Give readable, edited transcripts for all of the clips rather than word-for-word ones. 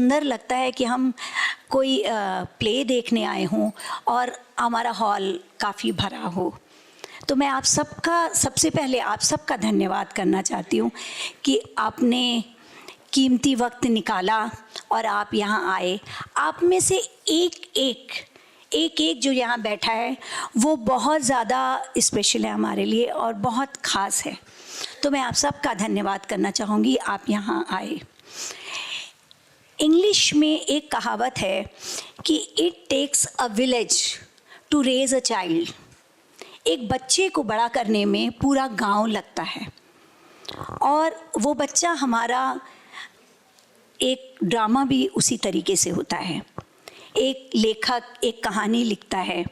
सुंदर लगता है कि हम कोई प्ले देखने आए हों और हमारा हॉल काफ़ी भरा हो। तो मैं आप सबका, सबसे पहले आप सबका धन्यवाद करना चाहती हूँ कि आपने कीमती वक्त निकाला और आप यहाँ आए। आप में से एक जो यहाँ बैठा है वो बहुत ज़्यादा स्पेशल है हमारे लिए और बहुत ख़ास है। तो मैं आप सबका धन्यवाद करना चाहूँगी, आप यहाँ आए। इंग्लिश में एक कहावत है कि it takes a village to raise a child. एक बच्चे को बड़ा करने में पूरा गांव लगता है और वो बच्चा हमारा, एक ड्रामा भी उसी तरीके से होता है। एक लेखक एक कहानी लिखता है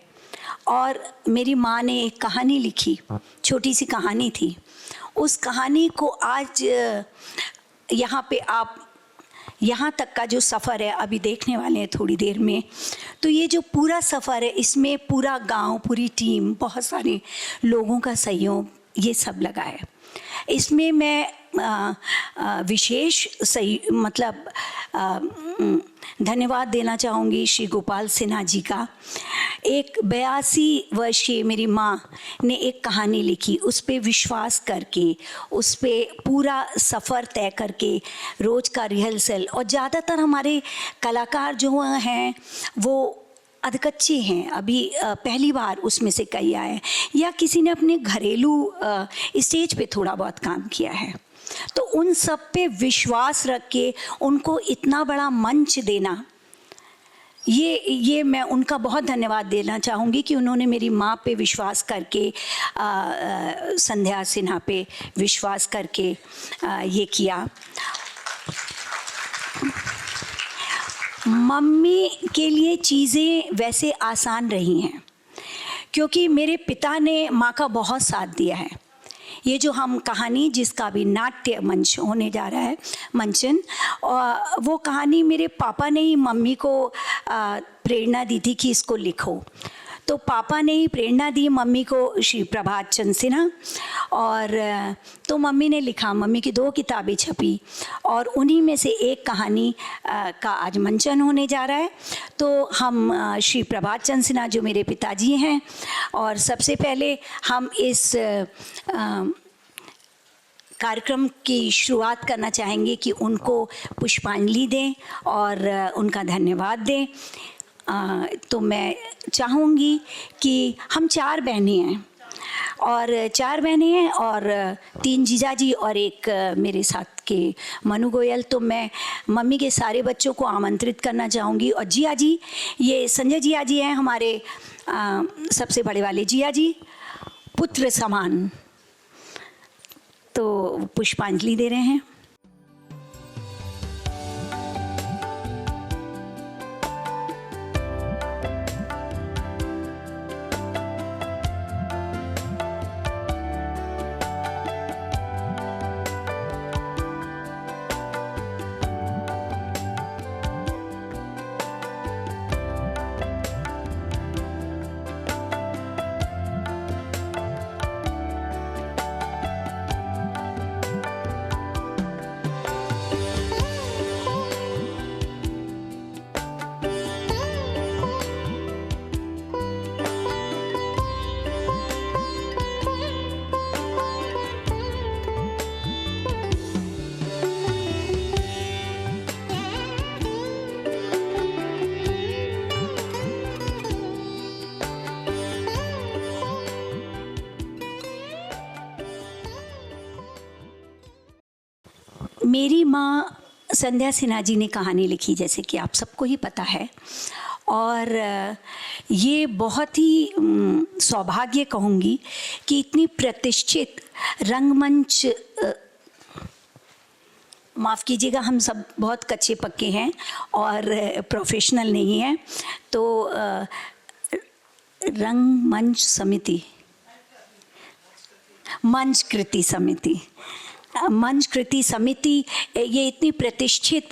और मेरी माँ ने एक कहानी लिखी, छोटी सी कहानी थी। उस कहानी को आज यहाँ पे आप, यहाँ तक का जो सफ़र है अभी देखने वाले हैं थोड़ी देर में, तो ये जो पूरा सफ़र है इसमें पूरा गांव, पूरी टीम, बहुत सारे लोगों का सहयोग, ये सब लगा है। इसमें मैं विशेष धन्यवाद देना चाहूँगी श्री गोपाल सिन्हा जी का। एक 82 वर्षीय मेरी माँ ने एक कहानी लिखी, उस पर विश्वास करके, उस पर पूरा सफ़र तय करके, रोज़ का रिहर्सल। और ज़्यादातर हमारे कलाकार जो हैं वो अधकच्चे हैं, अभी पहली बार उसमें से कई आए, या किसी ने अपने घरेलू स्टेज पे थोड़ा बहुत काम किया है। तो उन सब पे विश्वास रख के उनको इतना बड़ा मंच देना, ये मैं उनका बहुत धन्यवाद देना चाहूँगी कि उन्होंने मेरी माँ पे विश्वास करके, संध्या सिन्हा पे विश्वास करके ये किया। मम्मी के लिए चीज़ें वैसे आसान रही हैं क्योंकि मेरे पिता ने माँ का बहुत साथ दिया है। ये जो हम कहानी, जिसका भी नाट्य मंच होने जा रहा है, मंचन, और वो कहानी मेरे पापा ने ही मम्मी को प्रेरणा दी थी कि इसको लिखो। तो पापा ने ही प्रेरणा दी मम्मी को, श्री प्रभात चंद्र सिन्हा, और तो मम्मी ने लिखा। मम्मी की 2 किताबें छपी और उन्हीं में से एक कहानी का आज मंचन होने जा रहा है। तो हम श्री प्रभात चंद्र सिन्हा जो मेरे पिताजी हैं, और सबसे पहले हम इस कार्यक्रम की शुरुआत करना चाहेंगे कि उनको पुष्पांजलि दें और उनका धन्यवाद दें। तो मैं चाहूँगी कि हम 4 बहनें हैं और 3 जीजाजी और एक मेरे साथ के मनु गोयल। तो मैं मम्मी के सारे बच्चों को आमंत्रित करना चाहूँगी। और जिया जी, ये संजय जिया जी हैं हमारे सबसे बड़े वाले जिया जी, पुत्र समान। तो पुष्पांजलि दे रहे हैं। मेरी माँ संध्या सिन्हा जी ने कहानी लिखी, जैसे कि आप सबको ही पता है, और ये बहुत ही सौभाग्य कहूँगी कि इतनी प्रतिष्ठित रंगमंच, माफ़ कीजिएगा हम सब बहुत कच्चे पक्के हैं और प्रोफेशनल नहीं हैं, तो रंगमंच समिति, मंच कृति समिति, ये इतनी प्रतिष्ठित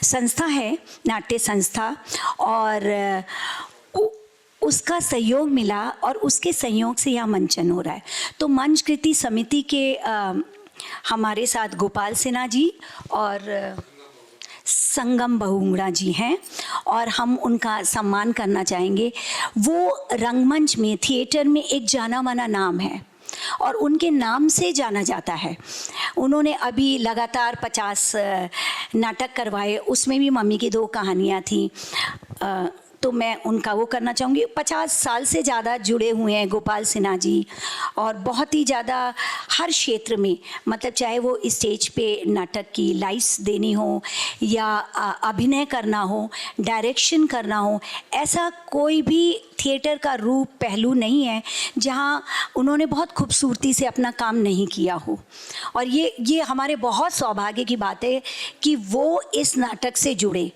संस्था है, नाट्य संस्था, और उसका सहयोग मिला और उसके सहयोग से यह मंचन हो रहा है। तो मंच कृति समिति के हमारे साथ गोपाल सिन्हा जी और संगम बहुगुणा जी हैं और हम उनका सम्मान करना चाहेंगे। वो रंगमंच में, थिएटर में एक जाना माना नाम है और उनके नाम से जाना जाता है। उन्होंने अभी लगातार 50 नाटक करवाए, उसमें भी मम्मी की 2 कहानियाँ थी। तो मैं उनका वो करना चाहूँगी। 50 साल से ज़्यादा जुड़े हुए हैं गोपाल सिन्हा जी और बहुत ही ज़्यादा हर क्षेत्र में, मतलब चाहे वो स्टेज पे नाटक की लाइव्स देनी हो या अभिनय करना हो, डायरेक्शन करना हो, ऐसा कोई भी थिएटर का रूप पहलू नहीं है जहाँ उन्होंने बहुत खूबसूरती से अपना काम नहीं किया हो। और ये हमारे बहुत सौभाग्य की बात है कि वो इस नाटक से जुड़े।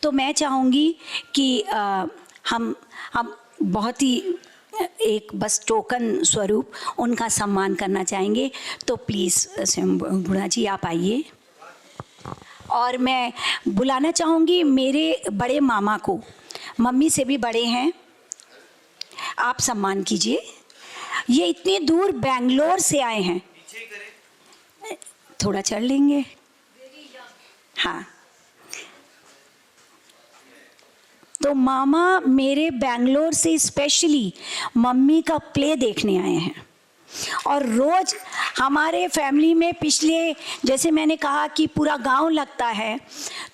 तो मैं चाहूँगी कि हम बहुत ही एक बस टोकन स्वरूप उनका सम्मान करना चाहेंगे। तो प्लीज़ स्वयं बुढ़ा जी आप आइए। और मैं बुलाना चाहूँगी मेरे बड़े मामा को, मम्मी से भी बड़े हैं, आप सम्मान कीजिए। ये इतनी दूर बेंगलोर से आए हैं, थोड़ा चढ़ लेंगे। हाँ, तो मामा मेरे बेंगलोर से स्पेशली मम्मी का प्ले देखने आए हैं और रोज़ हमारे फैमिली में पिछले, जैसे मैंने कहा कि पूरा गांव लगता है,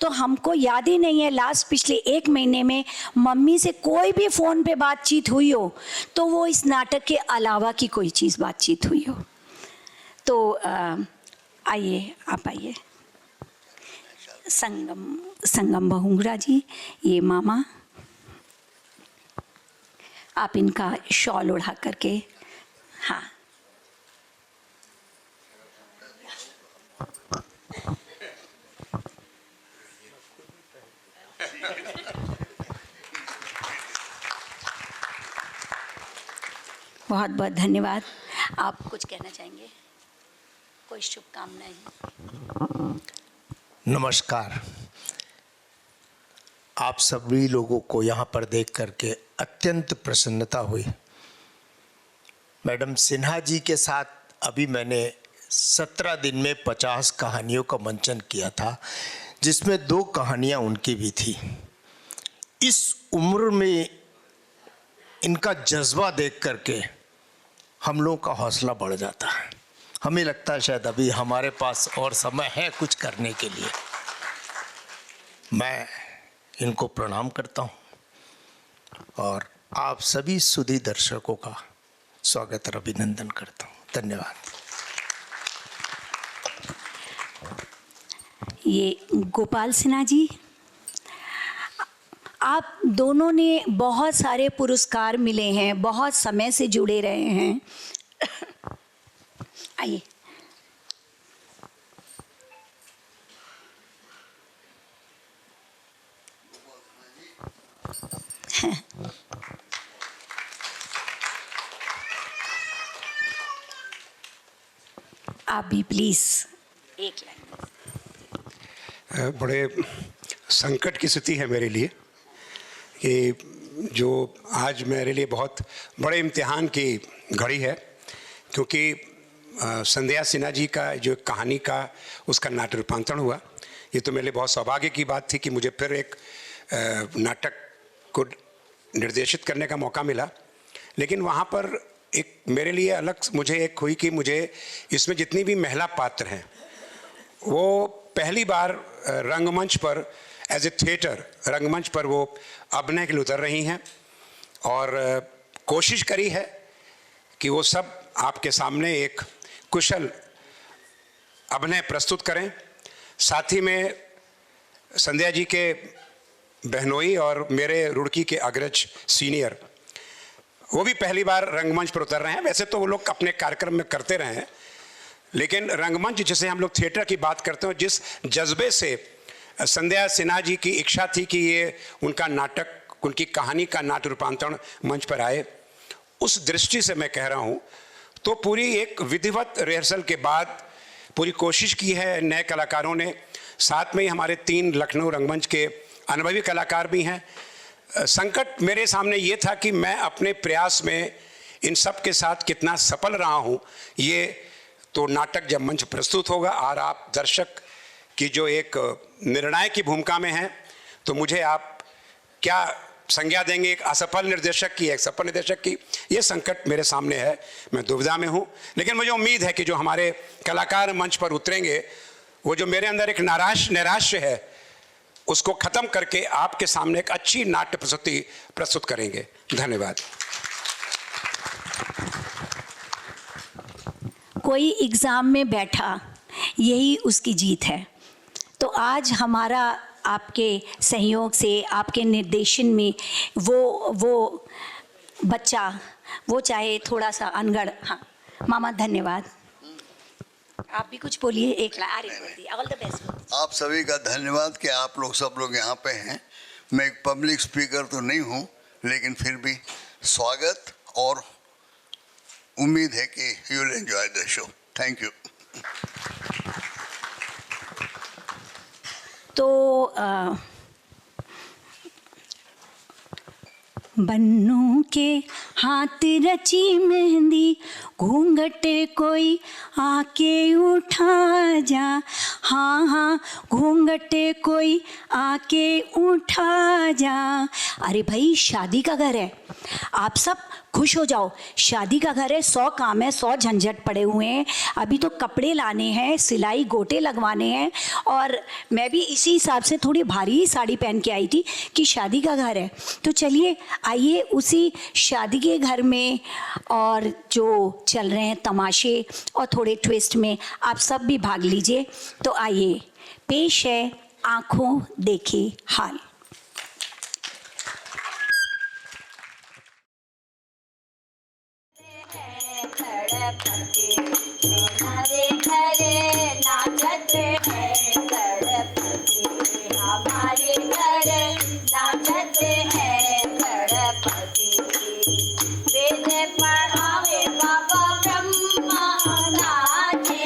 तो हमको याद ही नहीं है लास्ट पिछले 1 महीने में मम्मी से कोई भी फ़ोन पे बातचीत हुई हो तो वो इस नाटक के अलावा की कोई चीज़ बातचीत हुई हो। तो आइए, आप आइए। संगम बहुगुणा जी, ये मामा, आप इनका शॉल उड़ा करके, हाँ। बहुत बहुत धन्यवाद। आप कुछ कहना चाहेंगे? कोई शुभकामनाएं? नमस्कार। आप सभी लोगों को यहाँ पर देख करके अत्यंत प्रसन्नता हुई। मैडम सिन्हा जी के साथ अभी मैंने 17 दिन में 50 कहानियों का मंचन किया था, जिसमें 2 कहानियाँ उनकी भी थी। इस उम्र में इनका जज्बा देख करके हम लोगों का हौसला बढ़ जाता है। हमें लगता है शायद अभी हमारे पास और समय है कुछ करने के लिए। मैं इनको प्रणाम करता हूँ और आप सभी सुधी दर्शकों का स्वागत और अभिनंदन करता हूँ। धन्यवाद। ये गोपाल सिन्हा जी, आप दोनों ने बहुत सारे पुरस्कार मिले हैं, बहुत समय से जुड़े रहे हैं। आइए। आप भी प्लीज एक लाइन। बड़े संकट की स्थिति है मेरे लिए कि जो आज मेरे लिए बहुत बड़े इम्तिहान की घड़ी है, क्योंकि संध्या सिन्हा जी का जो कहानी का उसका नाट्य रूपांतरण हुआ। ये तो मेरे लिए बहुत सौभाग्य की बात थी कि मुझे फिर एक नाटक को निर्देशित करने का मौका मिला। लेकिन वहाँ पर एक मेरे लिए अलग मुझे एक हुई कि मुझे इसमें जितनी भी महिला पात्र हैं वो पहली बार रंगमंच पर एज ए थिएटर रंगमंच पर वो अभिनय के लिए उतर रही हैं और कोशिश करी है कि वो सब आपके सामने एक कुशल अभिनय प्रस्तुत करें। साथ ही में संध्या जी के बहनोई और मेरे रुड़की के अग्रज सीनियर वो भी पहली बार रंगमंच पर उतर रहे हैं। वैसे तो वो लोग अपने कार्यक्रम में करते रहे हैं, लेकिन रंगमंच जिसे हम लोग थिएटर की बात करते हैं, जिस जज्बे से संध्या सिन्हा जी की इच्छा थी कि ये उनका नाटक, उनकी कहानी का नाट्य रूपांतरण मंच पर आए, उस दृष्टि से मैं कह रहा हूँ। तो पूरी एक विधिवत रिहर्सल के बाद पूरी कोशिश की है नए कलाकारों ने। साथ में ही हमारे 3 लखनऊ रंगमंच के अनुभवी कलाकार भी हैं। संकट मेरे सामने ये था कि मैं अपने प्रयास में इन सब के साथ कितना सफल रहा हूँ, ये तो नाटक जब मंच प्रस्तुत होगा और आप दर्शक कि जो एक निर्णायक की भूमिका में है, तो मुझे आप क्या संज्ञा देंगे, एक असफल निर्देशक की, एक सफल निर्देशक की? ये संकट मेरे सामने है, मैं दुविधा में हूँ। लेकिन मुझे उम्मीद है कि जो हमारे कलाकार मंच पर उतरेंगे, वो जो मेरे अंदर एक नैराश्य है, उसको खत्म करके आपके सामने एक अच्छी नाट्य प्रस्तुति प्रस्तुत करेंगे। धन्यवाद। कोई एग्ज़ाम में बैठा, यही उसकी जीत है। तो आज हमारा आपके सहयोग से, आपके निर्देशन में वो बच्चा, वो चाहे थोड़ा सा अनगढ़, हाँ मामा धन्यवाद। आप भी कुछ बोलिए, एक ऑल द बेस्ट। आप सभी का धन्यवाद कि आप लोग सब लोग यहाँ पे हैं। मैं एक पब्लिक स्पीकर तो नहीं हूँ, लेकिन फिर भी स्वागत और उम्मीद है कि you will enjoy the show. Thank you. तो बन्नों के हाथ रची मेहंदी, घूंघट कोई आके उठा जा, हाँ हाँ घूंघट कोई आके उठा जा। अरे भाई शादी का घर है, आप सब खुश हो जाओ, शादी का घर है, 100 काम है, 100 झंझट पड़े हुए हैं। अभी तो कपड़े लाने हैं, सिलाई गोटे लगवाने हैं, और मैं भी इसी हिसाब से थोड़ी भारी ही साड़ी पहन के आई थी कि शादी का घर है। तो चलिए आइए उसी शादी के घर में और जो चल रहे हैं तमाशे और थोड़े ट्विस्ट में आप सब भी भाग लीजिए। तो आइए, पेश है आंखों देखे हाल। हमारे घरे नाचत है गणपति, हमारे घरे नाचत है गणपति। वेद पढ़ावे बाबा ब्रह्मा नाचे,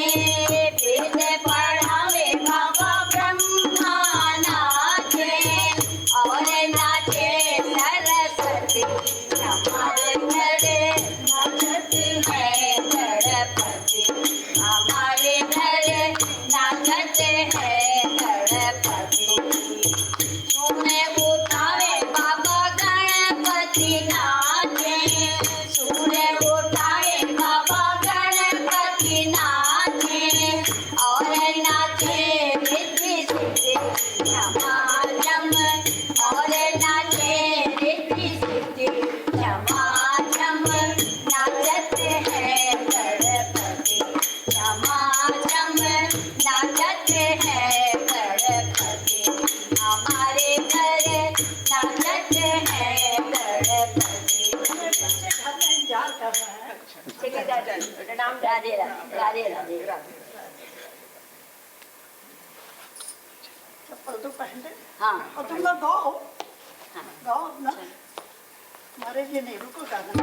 वेद पढ़ावे बाबा ब्रह्मा नाचे, और नाचे सरस्वती। हमारे घरे नाचत है गणपति, हमारे घर नाचत है गणपति। सुने उठावे बाबा गणपति नाचे, सुने उठावे बाबा गणपति नाचे, और नाचे रिद्धि सिद्धि झमाझम, और नाचे रिद्धि सिद्धि झमाझम। नाचत है गणपति, झमाझम नाचत है गणपति, हमारे घर नाचत है गणपति। राधे राधे राधे राधे। चप्पल तो पहन ले। हाँ और तुम लोग गाओ, गाओ ना, हमारे लिए नहीं, रुको गाना।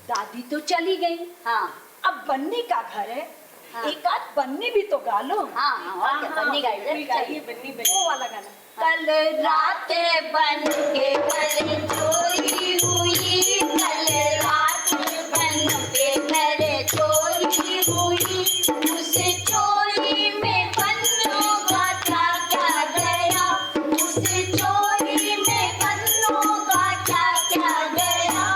दादी तो चली गई, हाँ अब बन्नी का घर है, हाँ। एक आध बन्नी भी तो गा लो। हाँ हाँ, और क्या बन्नी गाइए, गाइए बन्नी, वो वाला गाना। कल रात बन के घर चोरी हुई, कल रात बन के घर चोरी हुई, उस चोरी में बन्नों का क्या क्या गया, उस चोरी में बन्नों का क्या क्या गया,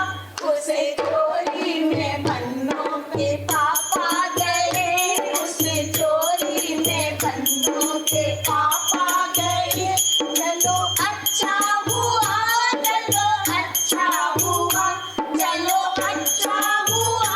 उस चोरी में बन्नों के पापा गए, उस चोरी में बन्नों के पापा गए। चलो अच्छा हुआ, चलो अच्छा हुआ, चलो अच्छा हुआ,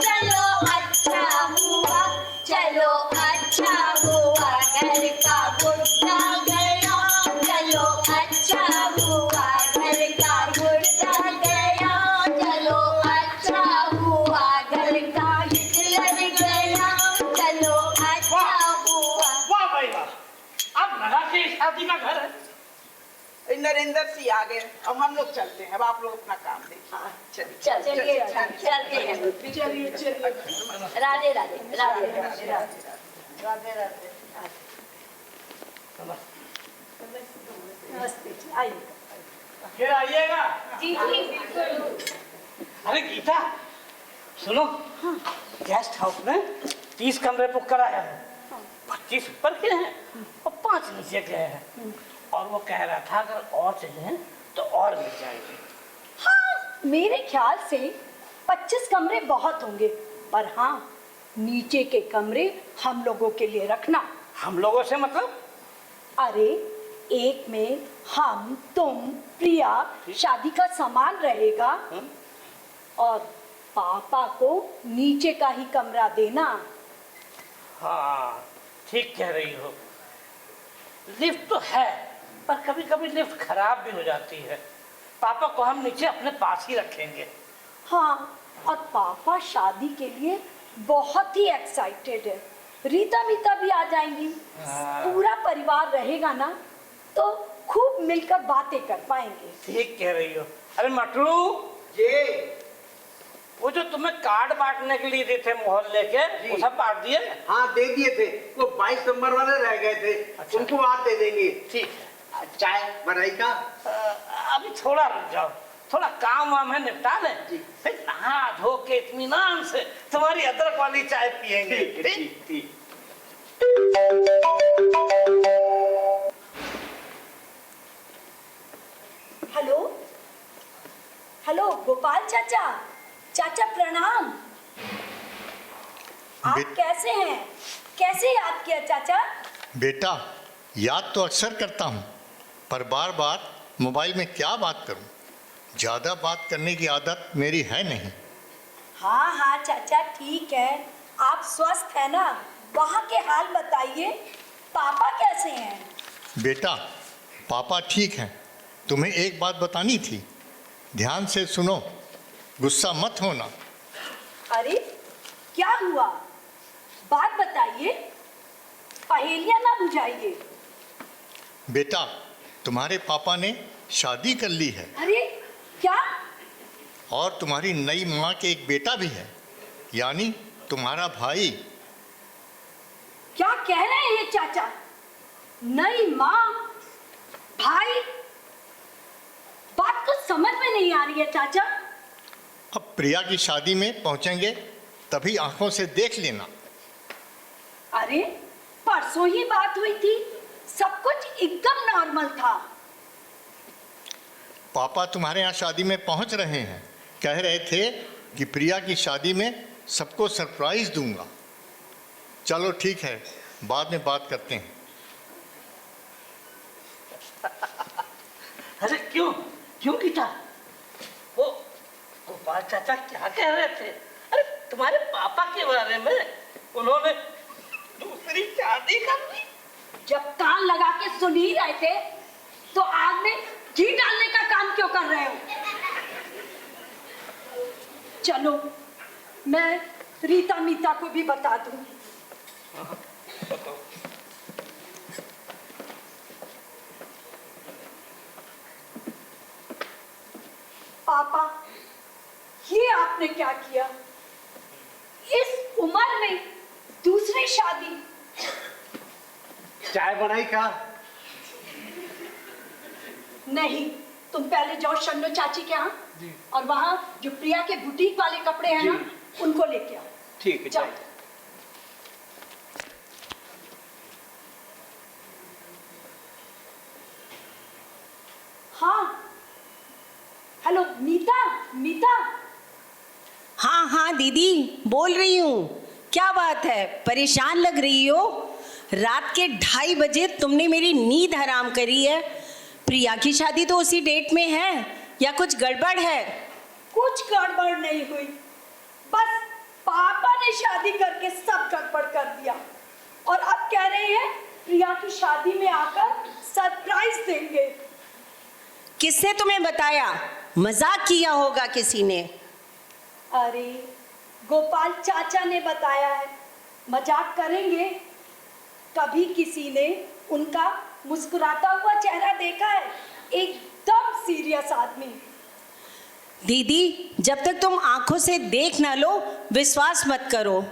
चलो अच्छा हुआ, चलो अच्छा हुआ, घर का बुढ़ा गया, चलो अच्छा हुआ, घर का बुढ़ा गया, चलो अच्छा हुआ, घर का हिटलर गया, चलो अच्छा हुआ। वाह भाई वाह, अब लगा कि शादी का घर है। नरेंद्र सिंह आ गए, अब हम लोग चलते हैं, अब आप लोग अपना काम देखिए। चलिए चलते हैं। चलिए चलिए। राधे राधे राधे राधे राधे राधे। नमस्ते, आइए। फिर आइएगा। जी जी बिल्कुल। अरे गीता सुनो, गेस्ट हाउस में 30 कमरे बुक कराया है, 25 ऊपर के हैं और 5 नीचे के हैं। और वो कह रहा था अगर और चाहिए तो और मिल जाएगी। हाँ, मेरे ख्याल से 25 कमरे बहुत होंगे, पर हाँ, नीचे के कमरे हम लोगों के लिए रखना। हम लोगों से मतलब? अरे एक में हम, तुम, प्रिया, शादी का सामान रहेगा और पापा को नीचे का ही कमरा देना। हाँ ठीक कह रही हो। लिफ्ट तो है पर कभी कभी लिफ्ट खराब भी हो जाती है। पापा को हम नीचे अपने पास ही रखेंगे। हाँ, और पापा शादी के लिए बहुत ही एक्साइटेड है। रीता मीता भी आ जाएंगी। पूरा परिवार रहेगा ना, तो खूब मिलकर बातें कर पाएंगे। ठीक कह रही हो। अरे मटरू जी वो जो तुम्हें कार्ड बांटने के लिए दिए थे मोहल्ले के, वो सब बांट दिए? हाँ दे दिए थे, वो 22 नंबर वाले रह गए थे। अच्छा। उनको आज दे देंगे। ठीक है। चाय बनाई का? अभी थोड़ा रुक जाओ, थोड़ा काम वाम है निपटा लें, जी। फिर नहा धो के इत्मीनान से तुम्हारी अदरक वाली चाय पियेंगे। ठीक। हेलो हेलो, गोपाल चाचा, चाचा प्रणाम। आप कैसे हैं? कैसे याद किया चाचा? बेटा, याद तो अक्सर करता हूँ, पर बार बार मोबाइल में क्या बात करूँ। ज़्यादा बात करने की आदत मेरी है नहीं। हाँ हाँ चाचा, ठीक है। आप स्वस्थ है ना? वहाँ के हाल बताइए, पापा कैसे हैं? बेटा, पापा ठीक हैं। तुम्हें एक बात बतानी थी, ध्यान से सुनो, गुस्सा मत होना। अरे क्या हुआ? बात बताइए, पहेलियां ना बुझाइए। बेटा, तुम्हारे पापा ने शादी कर ली है अरे क्या? और तुम्हारी नई माँ के एक बेटा भी है, यानी तुम्हारा भाई। क्या कह रहे हैं चाचा? नई माँ, भाई? बात कुछ समझ में नहीं आ रही है चाचा। अब प्रिया की शादी में पहुँचेंगे तभी आंखों से देख लेना। अरे परसों ही बात हुई थी, सब कुछ एकदम नॉर्मल था। पापा तुम्हारे यहाँ शादी में पहुँच रहे हैं, कह रहे थे कि प्रिया की शादी में सबको सरप्राइज दूंगा। चलो ठीक है, बाद में बात करते हैं। अरे क्यों क्यों गीता? वो गोपाल चाचा क्या कह रहे थे? अरे तुम्हारे पापा के बारे में, उन्होंने दूसरी शादी कर ली। जब कान लगा के सुन ही रहे थे, तो आग में घी डालने का काम क्यों कर रहे हो? चलो मैं रीता मीता को भी बता दूं। पापा, ये आपने क्या किया? इस उम्र में दूसरी शादी? चाय बनाई का? नहीं, तुम पहले जाओ शन्नो चाची के यहाँ और वहाँ जो प्रिया के बुटीक वाले कपड़े हैं ना, उनको लेके आओ। ठीक है, जाओ। जाइए। हाँ, हेलो मीता, मीता। हाँ हाँ दीदी, बोल रही हूँ। क्या बात है, परेशान लग रही हो? रात के 2:30 बजे तुमने मेरी नींद हराम करी है। प्रिया की शादी तो उसी डेट में है, या कुछ गड़बड़ है? कुछ गड़बड़ नहीं हुई, बस पापा ने शादी करके सब गड़बड़ कर दिया और अब कह रहे हैं प्रिया की शादी में आकर सरप्राइज देंगे। किसने तुम्हें बताया? मजाक किया होगा किसी ने। अरे गोपाल चाचा ने बताया है। मजाक करेंगे? कभी किसी ने उनका मुस्कुराता हुआ चेहरा देखा है? एकदम सीरियस आदमी। दीदी, जब तक तुम आंखों से देख ना लो, विश्वास मत करो।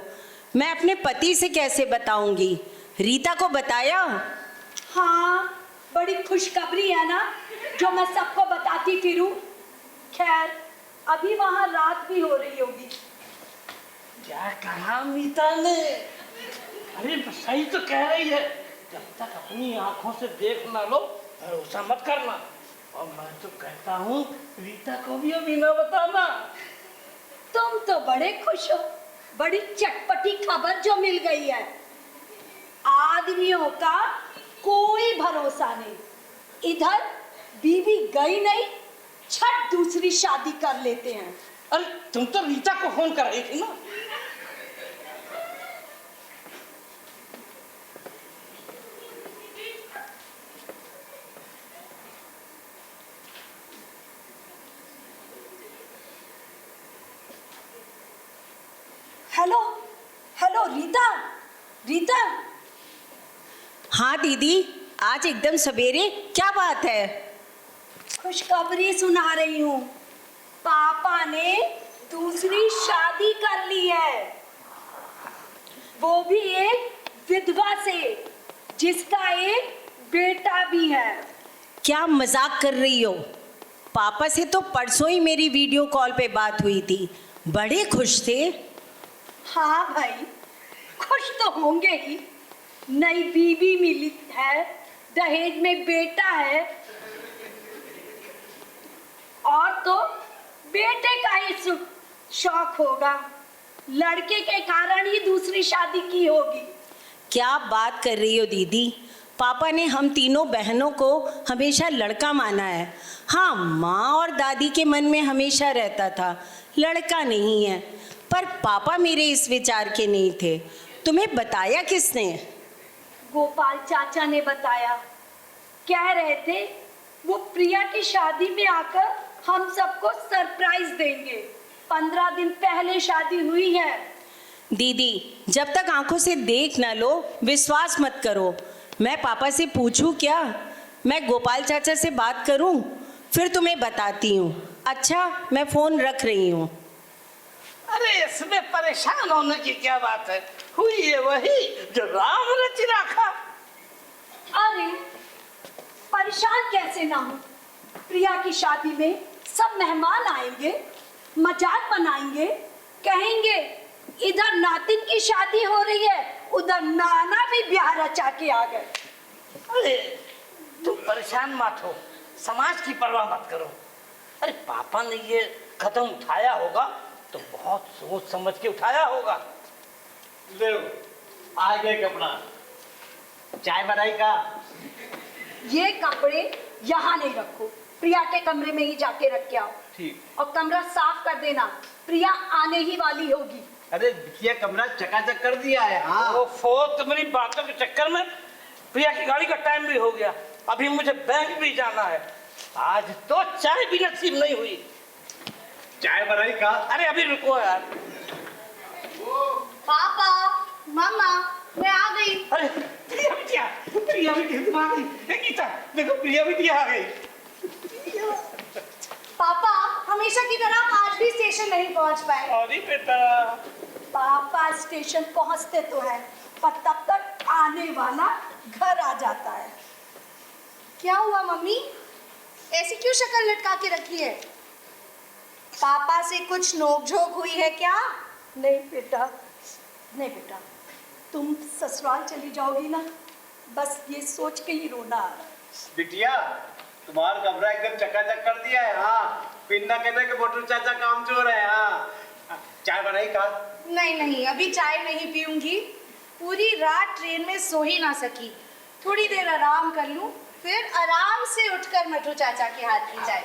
मैं अपने पति से कैसे बताऊंगी? रीता को बताया? हाँ, बड़ी खुशखबरी है ना? जो मैं सबको बताती फिरूं? खैर, अभी वहां रात भी हो रही होगी। क्या कहा मीता ने? अरे सही तो कह रही है, जब तक अपनी आंखों से देख ना लो भरोसा मत करना। और मैं तो कहता हूँ रीता को भी अभी ना बताना। तुम तो बड़े खुश हो, बड़ी चटपटी खबर जो मिल गई है। आदमियों का कोई भरोसा नहीं। इधर बीवी गई नहीं, छठ दूसरी शादी कर लेते हैं। अरे तुम तो रीता को फोन कर रही थी ना। Hello hello, Rita Rita. हाँ दीदी, आज एकदम सवेरे, क्या बात है? खुशखबरी सुना रही हूँ। पापा ने दूसरी शादी कर ली है, वो भी एक विधवा से, जिसका एक बेटा भी है। क्या मजाक कर रही हो? पापा से तो परसों ही मेरी वीडियो कॉल पे बात हुई थी, बड़े खुश थे। हाँ भाई, खुश तो होंगे ही। नई बीवी मिली है, दहेज में बेटा है, और तो बेटे का ही शौक होगा। लड़के के कारण ही दूसरी शादी की होगी। क्या बात कर रही हो दीदी? पापा ने हम तीनों बहनों को हमेशा लड़का माना है। हाँ, माँ और दादी के मन में हमेशा रहता था लड़का नहीं है, पर पापा मेरे इस विचार के नहीं थे। तुम्हें बताया किसने? गोपाल चाचा ने बताया। कह रहे थे वो प्रिया की शादी में आकर हम सबको सरप्राइज देंगे। 15 दिन पहले शादी हुई है। दीदी, जब तक आंखों से देख ना लो विश्वास मत करो। मैं पापा से पूछूं क्या? मैं गोपाल चाचा से बात करूं, फिर तुम्हें बताती हूँ। अच्छा, मैं फोन रख रही हूँ। अरे इसमें परेशान होने की क्या बात है? हुई है वही जो राम रच रखा। अरे परेशान कैसे ना हो? प्रिया की शादी में सब मेहमान आएंगे, मजाक बनाएंगे, कहेंगे इधर नातिन की शादी हो रही है, उधर नाना भी ब्याह रचा के आ गए। अरे तुम परेशान मत हो, समाज की परवाह मत करो। अरे पापा ने ये कदम उठाया होगा तो बहुत सोच समझ के उठाया होगा। ले आ गए कपड़ा, चाय बनाई का। ये कपड़े यहाँ नहीं रखो, प्रिया के कमरे में ही जाके रख के आओ। ठीक। और कमरा साफ कर देना, प्रिया आने ही वाली होगी। अरे बिटिया कमरा चकाचक कर दिया है। हाँ। ओफो, तुम्हारी बातों के चक्कर में प्रिया की गाड़ी का टाइम भी हो गया। अभी मुझे बैंक भी जाना है। आज तो चाय भी नसीब नहीं हुई। चाय बनाई का। अरे अभी रुको यार। पापा, मामा, मैं आ गई। अरे प्रिया बिटिया तुम आ गई। ए, गीता देखो, प्रिया बिटिया आ गई। पापा, हमेशा की तरह हम आज भी स्टेशन नहीं पहुंच पाए। अरे बेटा, पापा स्टेशन पहुंचते तो है, पर तब तक आने वाला घर आ जाता है। क्या हुआ मम्मी? ऐसी क्यों शक्ल लटका के रखी है? पापा से कुछ नोकझोंक हुई है क्या? नहीं बेटा, नहीं बेटा, तुम ससुराल चली जाओगी ना, बस ये सोच के ही रोना आ रहा है। बिटिया तुम्हारा कमरा एकदम चकाचक कर दिया है। हाँ, पिन्ना कहते कि मोटर चाचा काम चोर है। हाँ, चाय बनाई का। नहीं नहीं, अभी चाय नहीं पीऊंगी। पूरी रात ट्रेन में सो ही ना सकी। थोड़ी देर आराम कर लूं, फिर आराम से उठकर मटू चाचा के हाथ की चाय।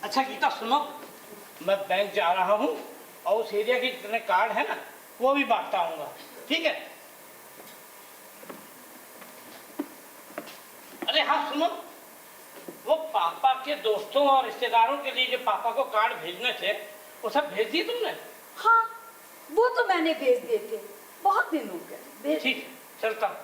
अच्छा गीता सुनो, मैं बैंक जा रहा हूँ और उस एरिया के जितने कार्ड है ना वो भी बांटता आऊंगा, ठीक है? अरे हाँ सुनो, वो पापा के दोस्तों और रिश्तेदारों के लिए जो पापा को कार्ड भेजने थे वो सब भेज दिए तुमने? हाँ, वो तो मैंने भेज दिए थे, बहुत दिन हो गए। ठीक है, चलता हूँ।